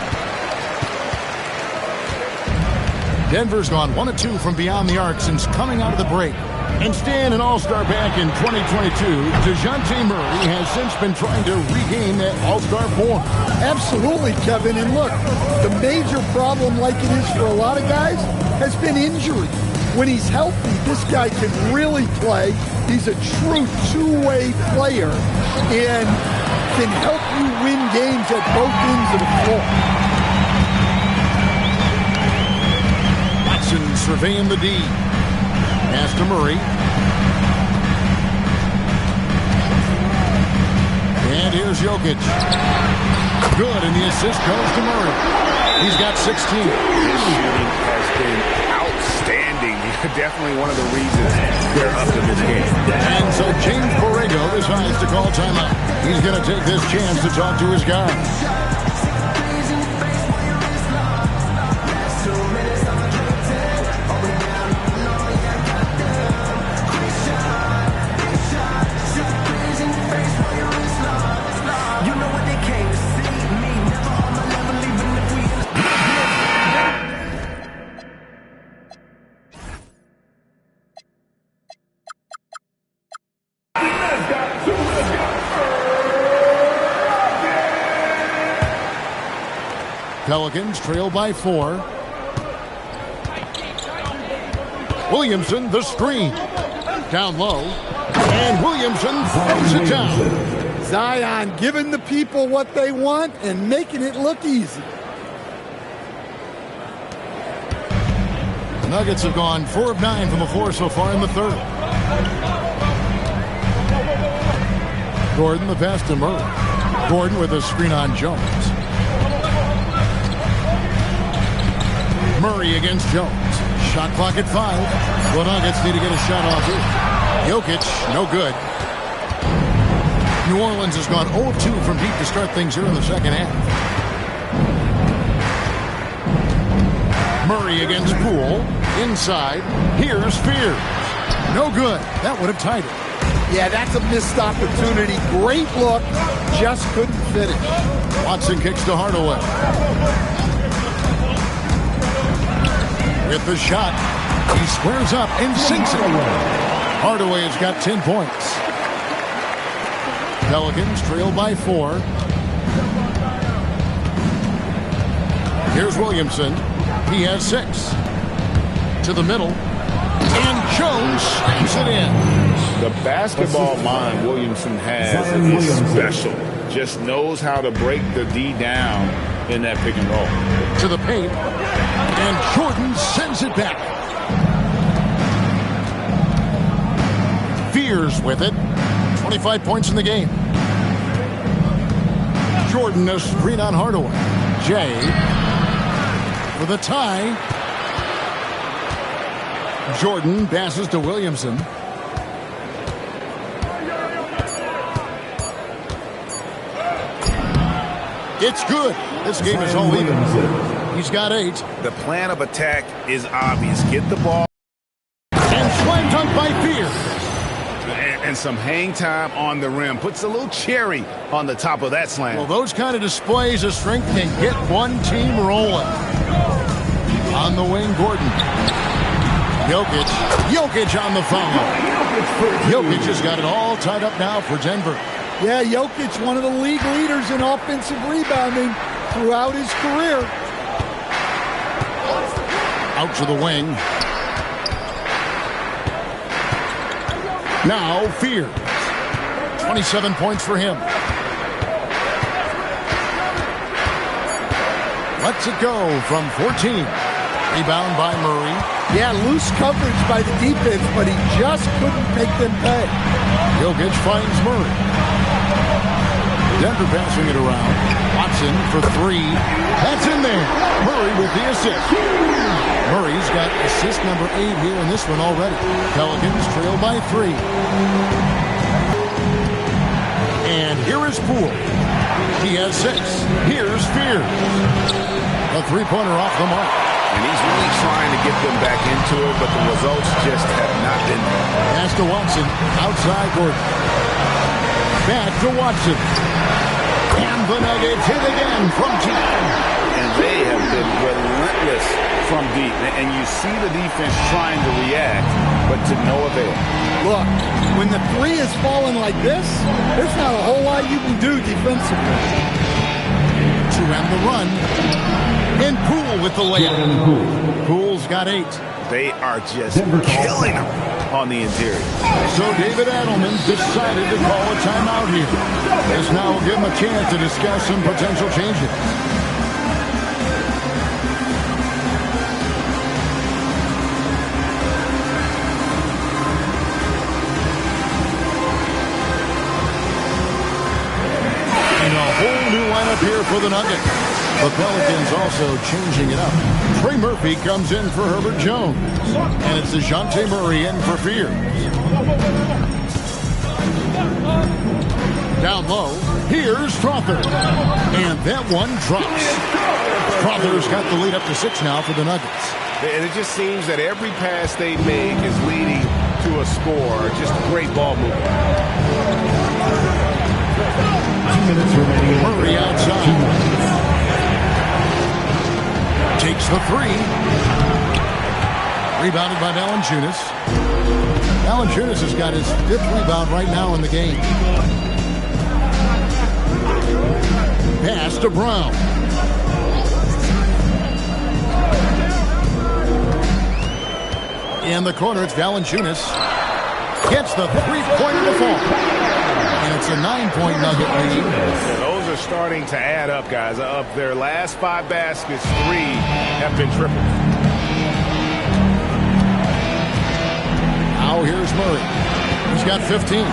Denver's gone 1 of 2 from beyond the arc since coming out of the break. And staying an all-star back in 2022, DeJounte Murray has since been trying to regain that all-star form. Absolutely, Kevin. And look, the major problem, like it is for a lot of guys, has been injury. When he's healthy, this guy can really play. He's a true two-way player and can help you win games at both ends of the floor. Watson surveying the D. Pass to Murray. And here's Jokic. Good, and the assist goes to Murray. He's got 16. His shooting has been outstanding. Definitely one of the reasons they're up in this game. And so James Borrego decides to call timeout. He's going to take this chance to talk to his guys. Pelicans trail by 4. Williamson, the screen. Down low. And Williamson throws it down. Zion giving the people what they want and making it look easy. The Nuggets have gone 4 of 9 from the floor so far in the third. Gordon, the pass to Murray. Gordon with a screen on Jones. Murray against Jones. Shot clock at 5. The Nuggets need to get a shot off here. Jokic, no good. New Orleans has gone 0 of 2 from deep to start things here in the second half. Murray against Poole. Inside. Here's Spears. No good. That would have tied it. Yeah, that's a missed opportunity. Great look, just couldn't finish. Watson kicks to Hardaway. With the shot, he squares up and sinks it. Hardaway has got 10 points. Pelicans trail by 4. Here's Williamson. He has 6. To the middle. And Jones slams it in. The basketball mind Williamson has is special. Just knows how to break the D down in that pick and roll. To the paint. And Jordan sends it back. Fears with it. 25 points in the game. Jordan a screen on Hardaway. Jay with a tie. Jordan passes to Williamson. It's good. This game is all even. He's got 8. The plan of attack is obvious. Get the ball. And slam dunk by Fears. And some hang time on the rim. Puts a little cherry on the top of that slam. Well, those kind of displays of strength can get one team rolling. On the wing, Gordon. Jokic on the foul. Jokic has got it all tied up now for Denver. Yeah, Jokic, one of the league leaders in offensive rebounding throughout his career. Out to the wing. Now Fears. 27 points for him. Lets it go from 14. Rebound by Murray. Yeah, loose coverage by the defense, but he just couldn't make them pay. Jokic finds Murray. Denver passing it around. Watson for 3. That's in there. Murray with the assist. Murray's got assist number 8 here in this one already. Pelicans trail by 3. And here is Poole. He has 6. Here's Fears. A 3-pointer off the mark. And he's really trying to get them back into it, but the results just have not been there. Pass to Watson. Outside Gordon. Back to Watson. And the Nuggets hit again from deep. And they have been relentless from deep. And you see the defense trying to react, but to no avail. Look, when the 3 is falling like this, there's not a whole lot you can do defensively. To end the run. And Poole with the layup. Poole's got 8. They are just killing them on the interior. So David Adelman decided to call a timeout here. This now will give him a chance to discuss some potential changes. And a whole new lineup here for the Nuggets. The Pelicans also changing it up. Trey Murphy comes in for Herbert Jones. And it's DeJounte Murray in for Fears. Down low, here's Crawford. And that one drops. Crawford's got the lead up to 6 now for the Nuggets. And it just seems that every pass they make is leading to a score. Just great ball movement. 2 minutes remaining. Murray outside. Takes the 3. Rebounded by Valanciunas. Valanciunas has got his 5th rebound right now in the game. Pass to Brown. In the corner, it's Valanciunas. Gets the 3-pointer to fall. And it's a 9-point Nugget lead. Those are starting to add up, guys. Of their last 5 baskets, 3 have been triples. Now here's Murray. He's got 15.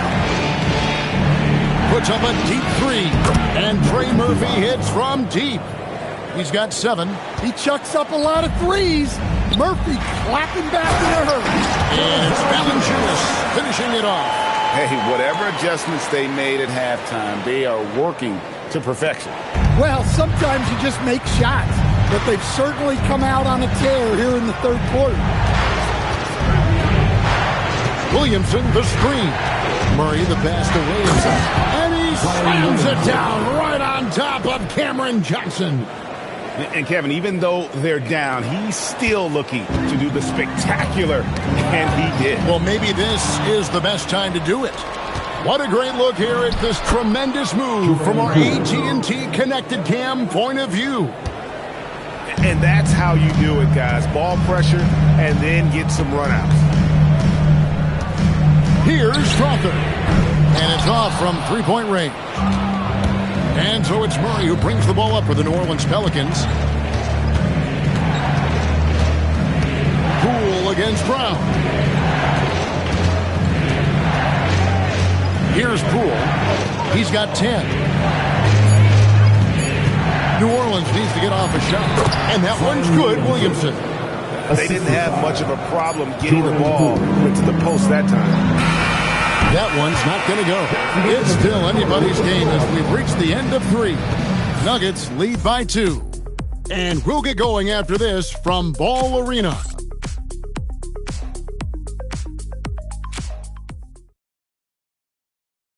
Puts up a deep 3. And Trey Murphy hits from deep. He's got 7. He chucks up a lot of 3s. Murphy clapping back in a hurry. And it's Valanciunas finishing it off. Hey, whatever adjustments they made at halftime, they are working to perfection. Well, sometimes you just make shots, but they've certainly come out on a tear here in the 3rd quarter. Williamson, the screen. Murray, the pass to Williamson. And he slams it down right on top of Cameron Johnson. And Kevin, even though they're down, he's still looking to do the spectacular, and he did. Well, maybe this is the best time to do it. What a great look here at this tremendous move from our AT&T Connected Cam point of view. And that's how you do it, guys. Ball pressure and then get some runouts. Here's Strother. And it's off from three-point range. And so it's Murray who brings the ball up for the New Orleans Pelicans. Poole against Brown. Here's Poole. He's got 10. New Orleans needs to get off a shot. And that one's good, Williamson. They didn't have much of a problem getting the ball into the post that time. That one's not going to go. It's still anybody's game as we've reached the end of 3. Nuggets lead by 2. And we'll get going after this from Ball Arena.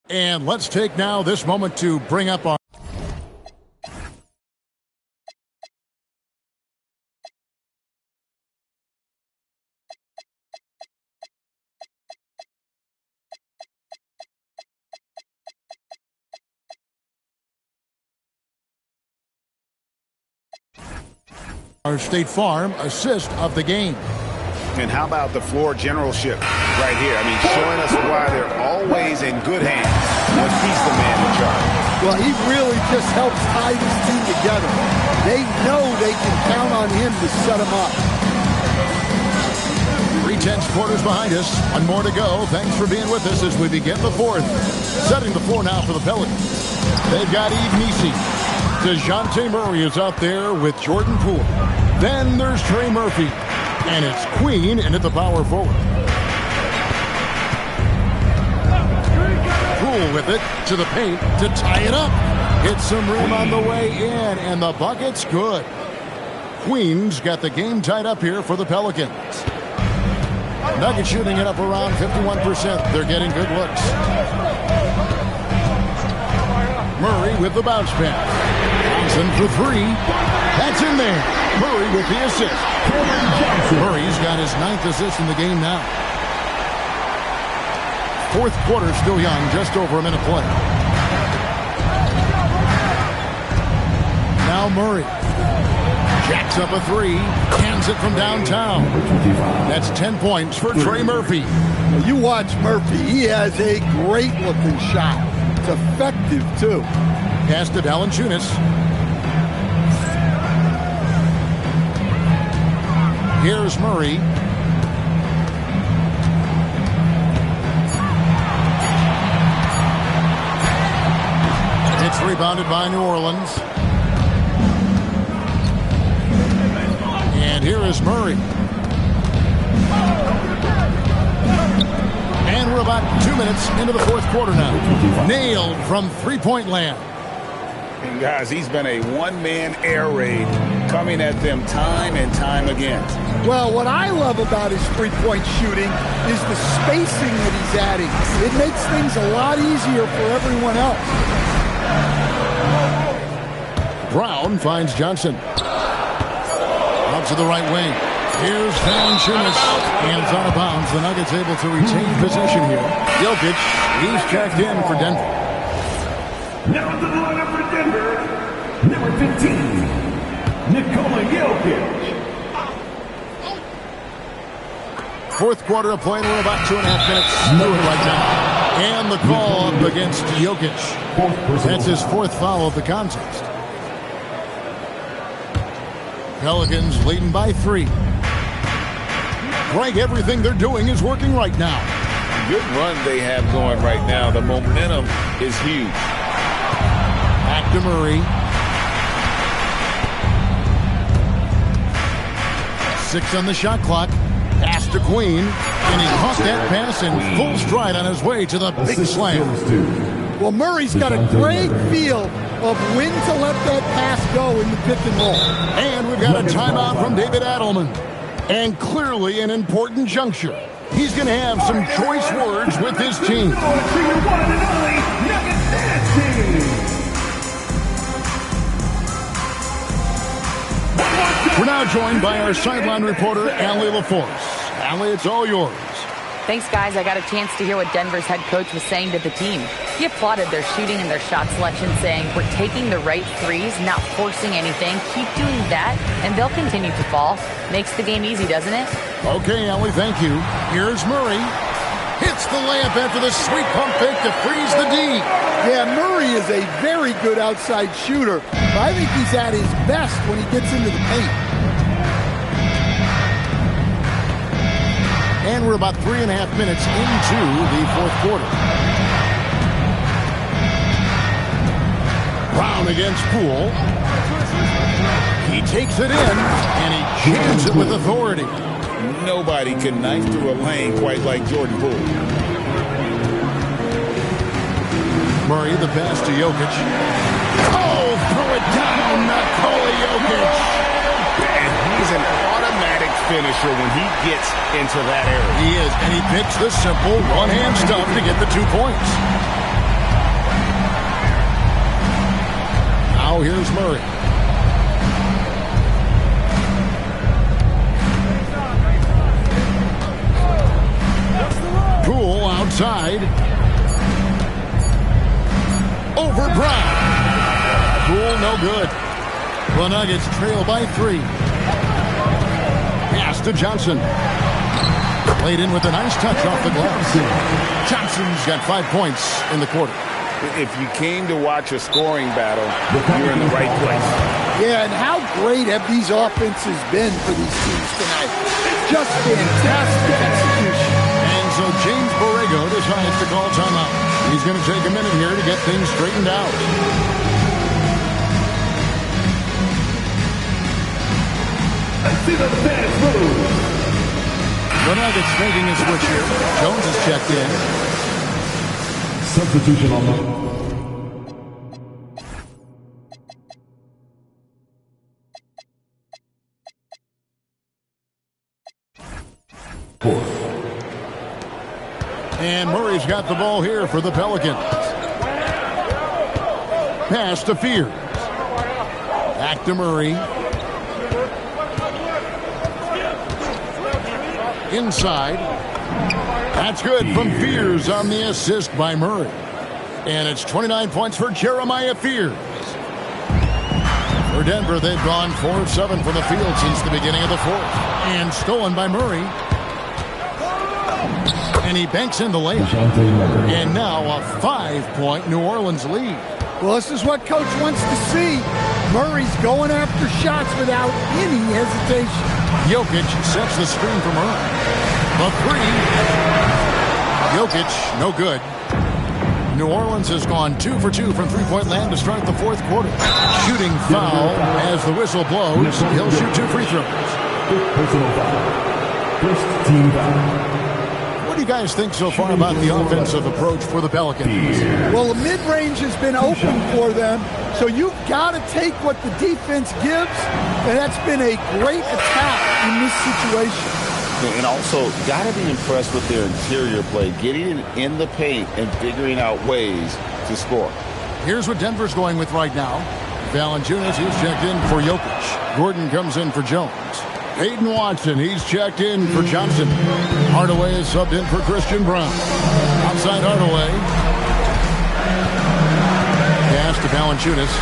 And let's take now this moment to bring up our State Farm assist of the game. And how about the floor generalship right here? I mean, showing us why they're always in good hands when he's the man in charge. Well, he really just helps tie this team together. They know they can count on him to set them up. 3/10 quarters behind us. One more to go. Thanks for being with us as we begin the 4th. Setting the floor now for the Pelicans. They've got Eve Nisi. DeJounte Murray is out there with Jordan Poole. Then there's Trey Murphy. And it's Queen in at the power forward. Poole with it to the paint to tie it up. Hits some room on the way in, and the bucket's good. Queen's got the game tied up here for the Pelicans. Nuggets shooting it up around 51%. They're getting good looks. Murray with the bounce pass. Johnson for 3. That's in there. Murray with the assist. Murray's got his 9th assist in the game now. 4th quarter still young, just over a minute play. Now Murray. Jacks up a 3. Hands it from downtown. That's 10 points for Trey Murphy. You watch Murphy. He has a great looking shot. It's effective too. Pass to Valanciunas. Here's Murray. It's rebounded by New Orleans. And here is Murray. And we're about 2 minutes into the 4th quarter now. Nailed from three-point land. And guys, he's been a one-man air raid coming at them time and time again. Well, what I love about his three-point shooting is the spacing that he's adding. It makes things a lot easier for everyone else. Brown finds Johnson. Out to the right wing. Here's Valanciunas. Hands out of bounds. The Nuggets able to retain possession here. Jokic, he's checked in for Denver. Now to the lineup for Denver, number 15, Nikola Jokic. 4th quarter of play, we're about 2.5 minutes through it right now. And the call up against Jokic. That's his 4th foul of the contest. Pelicans leading by 3. Greg, everything they're doing is working right now. Good run they have going right now. The momentum is huge. Back to Murray. 6 on the shot clock. Pass to Queen. And he caught that pass in full stride on his way to the big slam. Well, Murray's got a great feel of when to let that pass go in the pick and roll. And we've got a timeout from David Adelman. And clearly an important juncture. He's going to have some choice words with his team. We're now joined by our sideline reporter, Allie LaForce. Allie, it's all yours. Thanks, guys. I got a chance to hear what Denver's head coach was saying to the team. He applauded their shooting and their shot selection, saying, we're taking the right threes, not forcing anything. Keep doing that, and they'll continue to fall. Makes the game easy, doesn't it? Okay, Ellie, thank you. Here's Murray. Hits the layup after the sweet pump fake to freeze the D. Yeah, Murray is a very good outside shooter. But I think he's at his best when he gets into the paint. And we're about 3.5 minutes into the fourth quarter. Brown against Poole. He takes it in, and he jams it with authority. Nobody can knife through a lane quite like Jordan Poole. Murray, the pass to Jokic. Oh, throw it down, Nikola Jokic. And he's an automatic finisher when he gets into that area. He is, and he picks the simple one-hand stuff to get the 2 points. Now here's Murray. Poole outside. Over Brown. Poole no good. The Nuggets trail by 3. Pass to Johnson. Played in with a nice touch off the glass. Johnson's got 5 points in the quarter. If you came to watch a scoring battle, you're in the right place. Yeah, and how great have these offenses been for these teams tonight? Just fantastic execution. And so James Borrego decides to call timeout. He's going to take a minute here to get things straightened out. The Nuggets making a switch here. Jones is checked in. Substitution on the fourth. And Murray's got the ball here for the Pelicans. Pass to Fears. Back to Murray. Inside. That's good from Fears on the assist by Murray. And it's 29 points for Jeremiah Fears. For Denver, they've gone 4 of 7 from the field since the beginning of the fourth. And stolen by Murray. And he banks in the layup. And now a 5-point New Orleans lead. Well, this is what Coach wants to see. Murray's going after shots without any hesitation. Jokic sets the screen for Murray. The 3. Jokic, no good. New Orleans has gone 2 for 2 from three-point land to start the fourth quarter. Shooting foul as the whistle blows. He'll shoot 2 free throws. Personal foul. First team foul. What do you guys think so far about the offensive approach for the Pelicans? Well, the mid-range has been open for them, so you've got to take what the defense gives, and that's been a great attack in this situation. And also, got to be impressed with their interior play, getting in the paint and figuring out ways to score. Here's what Denver's going with right now. Valanciunas, he's checked in for Jokic. Gordon comes in for Jones. Peyton Watson, he's checked in for Johnson. Hardaway is subbed in for Christian Brown. Outside Hardaway. Pass to Valanciunas.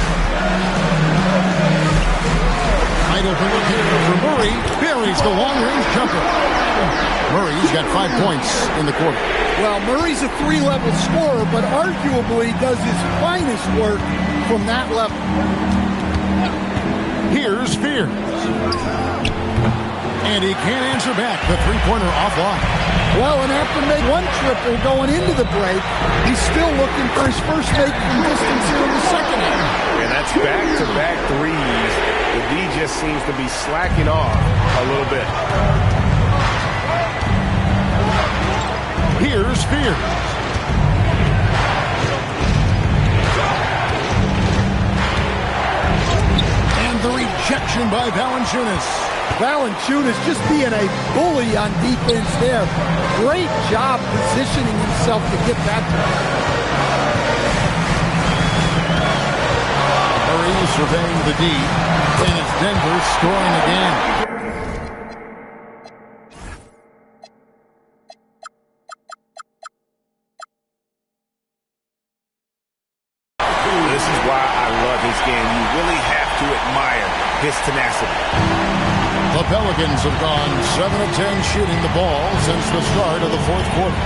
Idle to look here for Murray. Buries the long-range jumper. Murray's got 5 points in the quarter. Well, Murray's a 3-level scorer, but arguably does his finest work from that level. Here's Fears. And he can't answer back. The three-pointer offline. Well, and after make 1 triple going into the break, he's still looking for his first make from distance here in the second half. And that's back-to-back threes. The D just seems to be slacking off a little bit. Here's Fears. And the rejection by Valanciunas. Valanciunas just being a bully on defense there. Great job positioning himself to get that ball. Murray surveying the D, and it's Denver scoring again. This is why I love his game. You really have to admire his tenacity. The Pelicans have gone 7 of 10 shooting the ball since the start of the fourth quarter.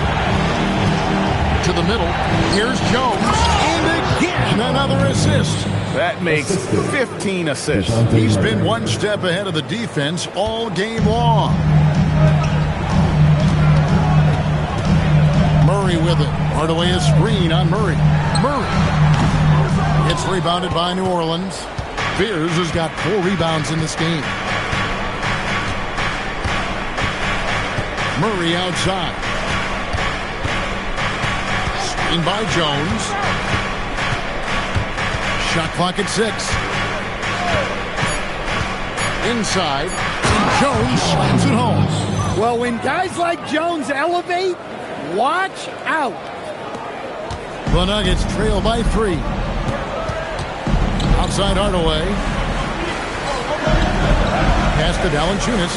To the middle, here's Jones, and again another assist. That makes 15 assists. He's been one step ahead of the defense all game long. Murray with it. Hardaway a screen on Murray. Murray. It's rebounded by New Orleans. Fears has got 4 rebounds in this game. Murray outside. Screen by Jones. Shot clock at 6. Inside. And Jones slams it home. Well, when guys like Jones elevate, watch out. The Nuggets trail by 3. Outside Hardaway. Pass to Valanciunas.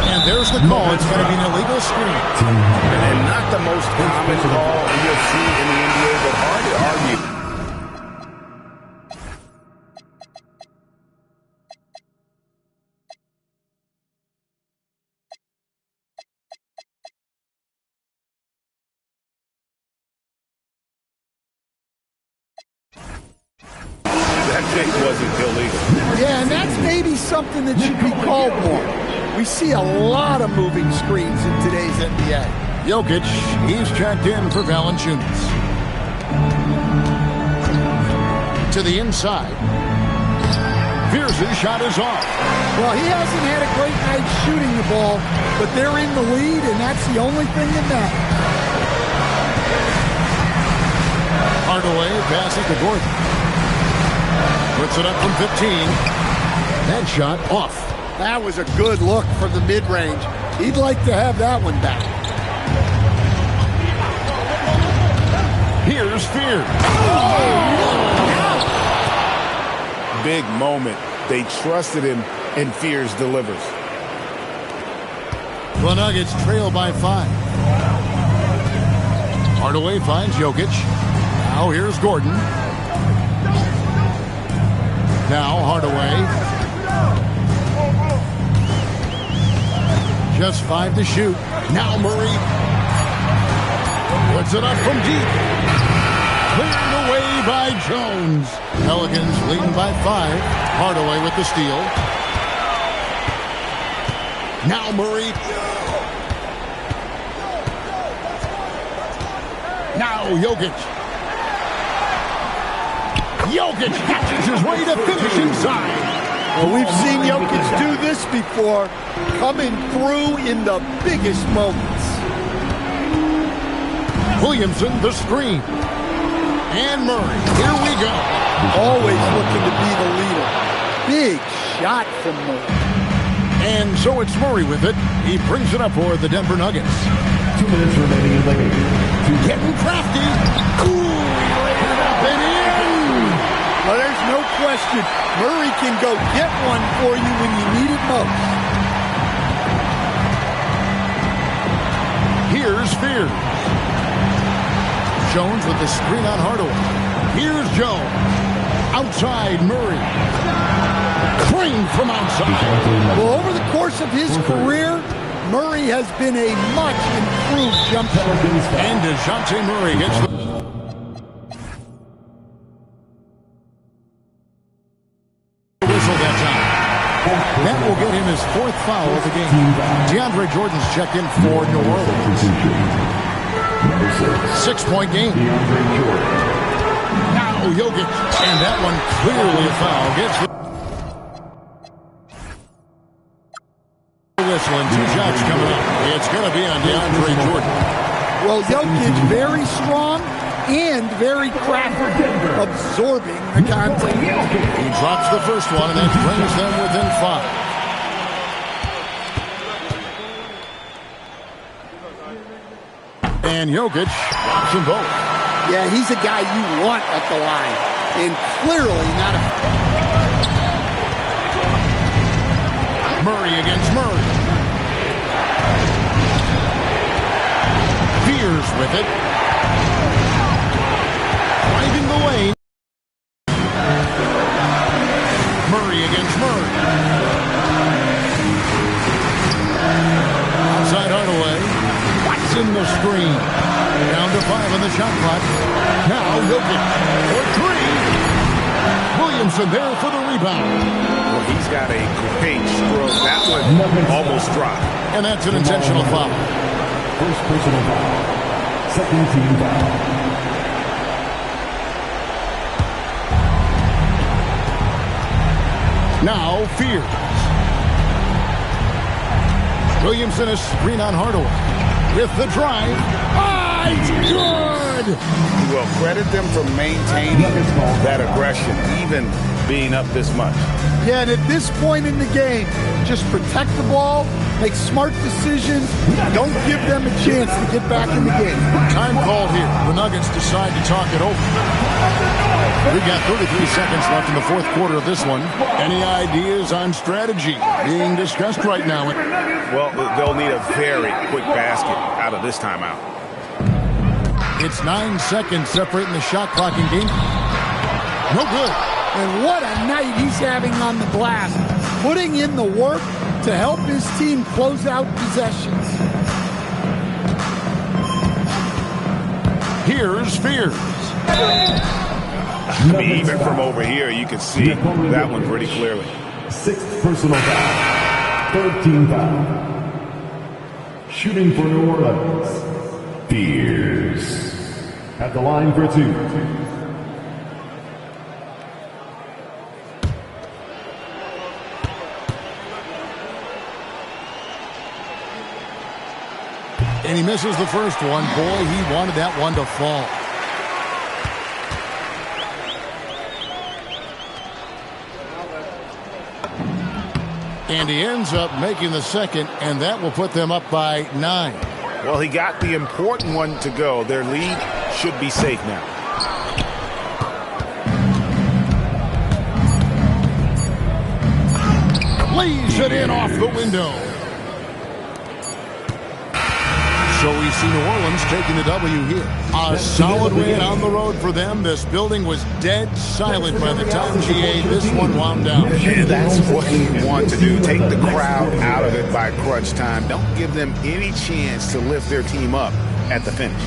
And there's the call. It's going to be an illegal screen. And not the most common call you'll see in the NBA, but hard to argue. That kick wasn't illegal. Yeah, and that's maybe something that should be called more. We see a lot of moving screens in today's NBA. Jokic, he's checked in for Valanciunas. To the inside. Fears' shot is off. Well, he hasn't had a great night shooting the ball, but they're in the lead, and that's the only thing that matters. Hardaway passes to Gordon. Puts it up from 15. That shot off. That was a good look from the mid-range. He'd like to have that one back. Here's Fears. Big moment. They trusted him, and Fears delivers. The Nuggets trail by 5. Hardaway finds Jokic. Now here's Gordon. Now Hardaway. Just 5 to shoot. Now Murray. Puts it up from deep. Cleared away by Jones. Pelicans leading by 5. Hardaway with the steal. Now Murray. Now Jokic. Jokic catches his way to finish inside. Well, we've seen Jokic do this before, coming through in the biggest moments. Williamson, the screen. And Murray, here we go. Always looking to be the leader. Big shot from Murray. And so it's Murray with it. He brings it up for the Denver Nuggets. 2 minutes remaining in the game. Getting crafty. Ooh, he laid it up and in. Well, there's no question. Murray can go get one for you when you need it most. Here's Fears. Jones with the screen on Hardaway. Here's Jones. Outside Murray. Clean from outside. Well, over the course of his career, Murray has been a much improved jump shooter. And DeJounte Murray gets the whistle that time. That will get him his 4th foul of the game. DeAndre Jordan's checked in for New Orleans. 6-point game. Now Jokic, and that one clearly a foul. Gets the whistle and 2 shots coming up. It's going to be on DeAndre Jordan. Well, Jokic very strong and very crafty, absorbing the contact. He drops the first one, and that brings them within 5. And Jokic drops them both. Yeah, he's a guy you want at the line. And clearly not a... Murray against Murray. Fears with it. Driving the lane. Murray against Murray. Outside Hardaway. Watson the screen. Down to 5 on the shot clock. Now Jokic for 3. Williamson there for the rebound. Well, he's got a great stroke. That one almost dropped. And that's an intentional foul. First personal foul. Second team foul. Now Fears. Williamson a screen on Hardaway. With the drive. Ah, it's good! Well, credit them for maintaining that aggression, even being up this much. Yeah, and at this point in the game, just protect the ball, make smart decisions, don't give them a chance to get back in the game. Time called here. The Nuggets decide to talk it over. We've got 33 seconds left in the fourth quarter of this one. Any ideas on strategy being discussed right now? Well, they'll need a very quick basket out of this timeout. It's 9 seconds separating the shot clock and game. No good. And what a night he's having on the glass, putting in the work to help his team close out possessions. Here's Fears. I mean, even from over here, you can see that one pretty clearly. Sixth personal foul. Third team foul. Shooting for New Orleans. Fears. At the line for 2. And he misses the first one. Boy, he wanted that one to fall. And he ends up making the second, and that will put them up by 9. Well, he got the important one to go. Their lead should be safe now. Lays it in off the window. So we see New Orleans taking the W here. A solid win on the road for them. This building was dead silent by the time GA this one wound down. And that's what you want to do. Take the crowd out of it by crunch time. Don't give them any chance to lift their team up at the finish.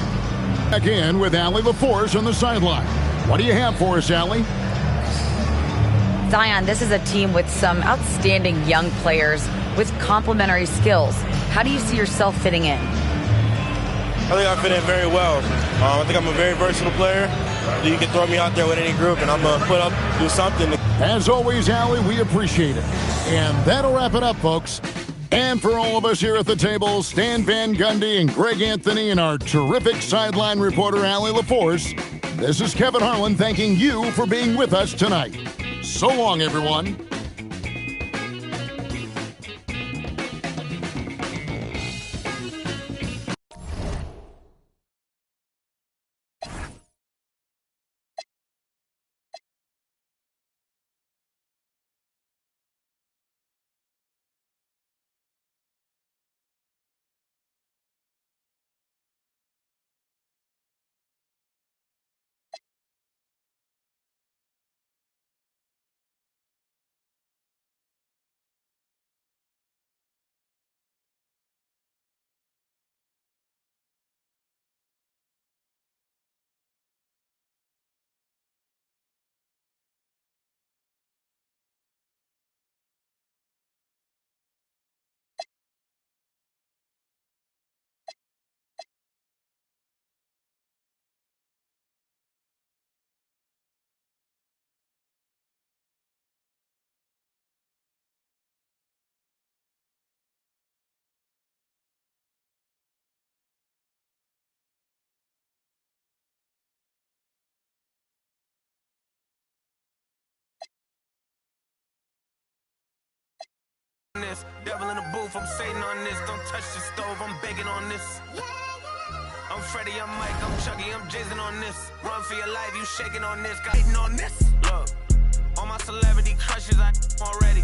Back in with Allie LaForce on the sideline. What do you have for us, Allie? Zion, this is a team with some outstanding young players with complementary skills. How do you see yourself fitting in? I think I fit in very well. I think I'm a very versatile player. You can throw me out there with any group, and I'm going to put up, do something. As always, Allie, we appreciate it. And that'll wrap it up, folks. And for all of us here at the table, Stan Van Gundy and Greg Anthony and our terrific sideline reporter, Allie LaForce, this is Kevin Harlan thanking you for being with us tonight. So long, everyone. Devil in the booth, I'm Satan on this. Don't touch the stove, I'm begging on this. I'm Freddie, I'm Mike, I'm Chucky, I'm Jason on this. Run for your life, you shaking on this, got hating on this. Look, all my celebrity crushes, I already.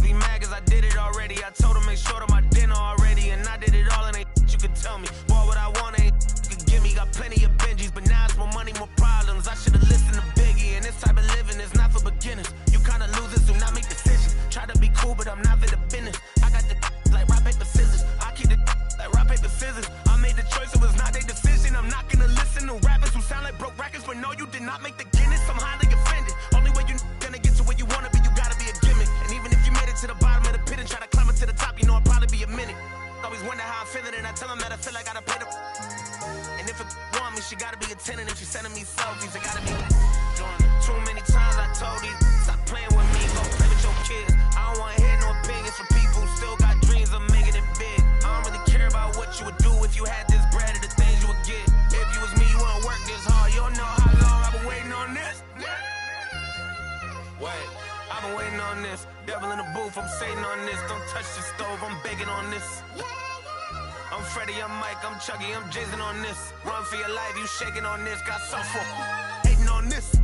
Be mad cause I did it already. I told them make sure to my dinner already. And I did it all and ain't you could tell me. Boy, what I want ain't you could give me. Got plenty of Benjis, but now it's more money, more problems. I should've listened to Biggie, and this type of living is not for beginners. You kinda losers, do not make decisions. Try to be cool, but I'm not for the business. I got the like rock, paper, scissors. I keep the like rock, paper, scissors. I made the choice, it was not their decision. I'm not gonna listen to rappers who sound like broke records, but no, you did not make the Guinness. I'm highly offended. Only way you're gonna get to where you wanna be, you gotta be a gimmick. And even if you made it to the bottom of the pit and try to climb it to the top, you know it'll probably be a minute. Always wonder how I'm feeling, and I tell them that I feel like I gotta play the. And if it want me, she gotta be attending. If she sending me selfies, it gotta be doing it. Too many times I told these, stop playing with me, go play with your kids. I don't wanna hear no opinions from people who still got dreams of making it big. I don't really care about what you would do if you had this bread or the things you would get. If you was me, you wouldn't work this hard. You don't know how long I've been waiting on this. Wait, I've been waiting on this. Devil in the booth, I'm Satan on this. Don't touch the stove, I'm begging on this. I'm Freddie, I'm Mike, I'm Chucky, I'm Jason on this. Run for your life, you shaking on this. Got soft for hating on this.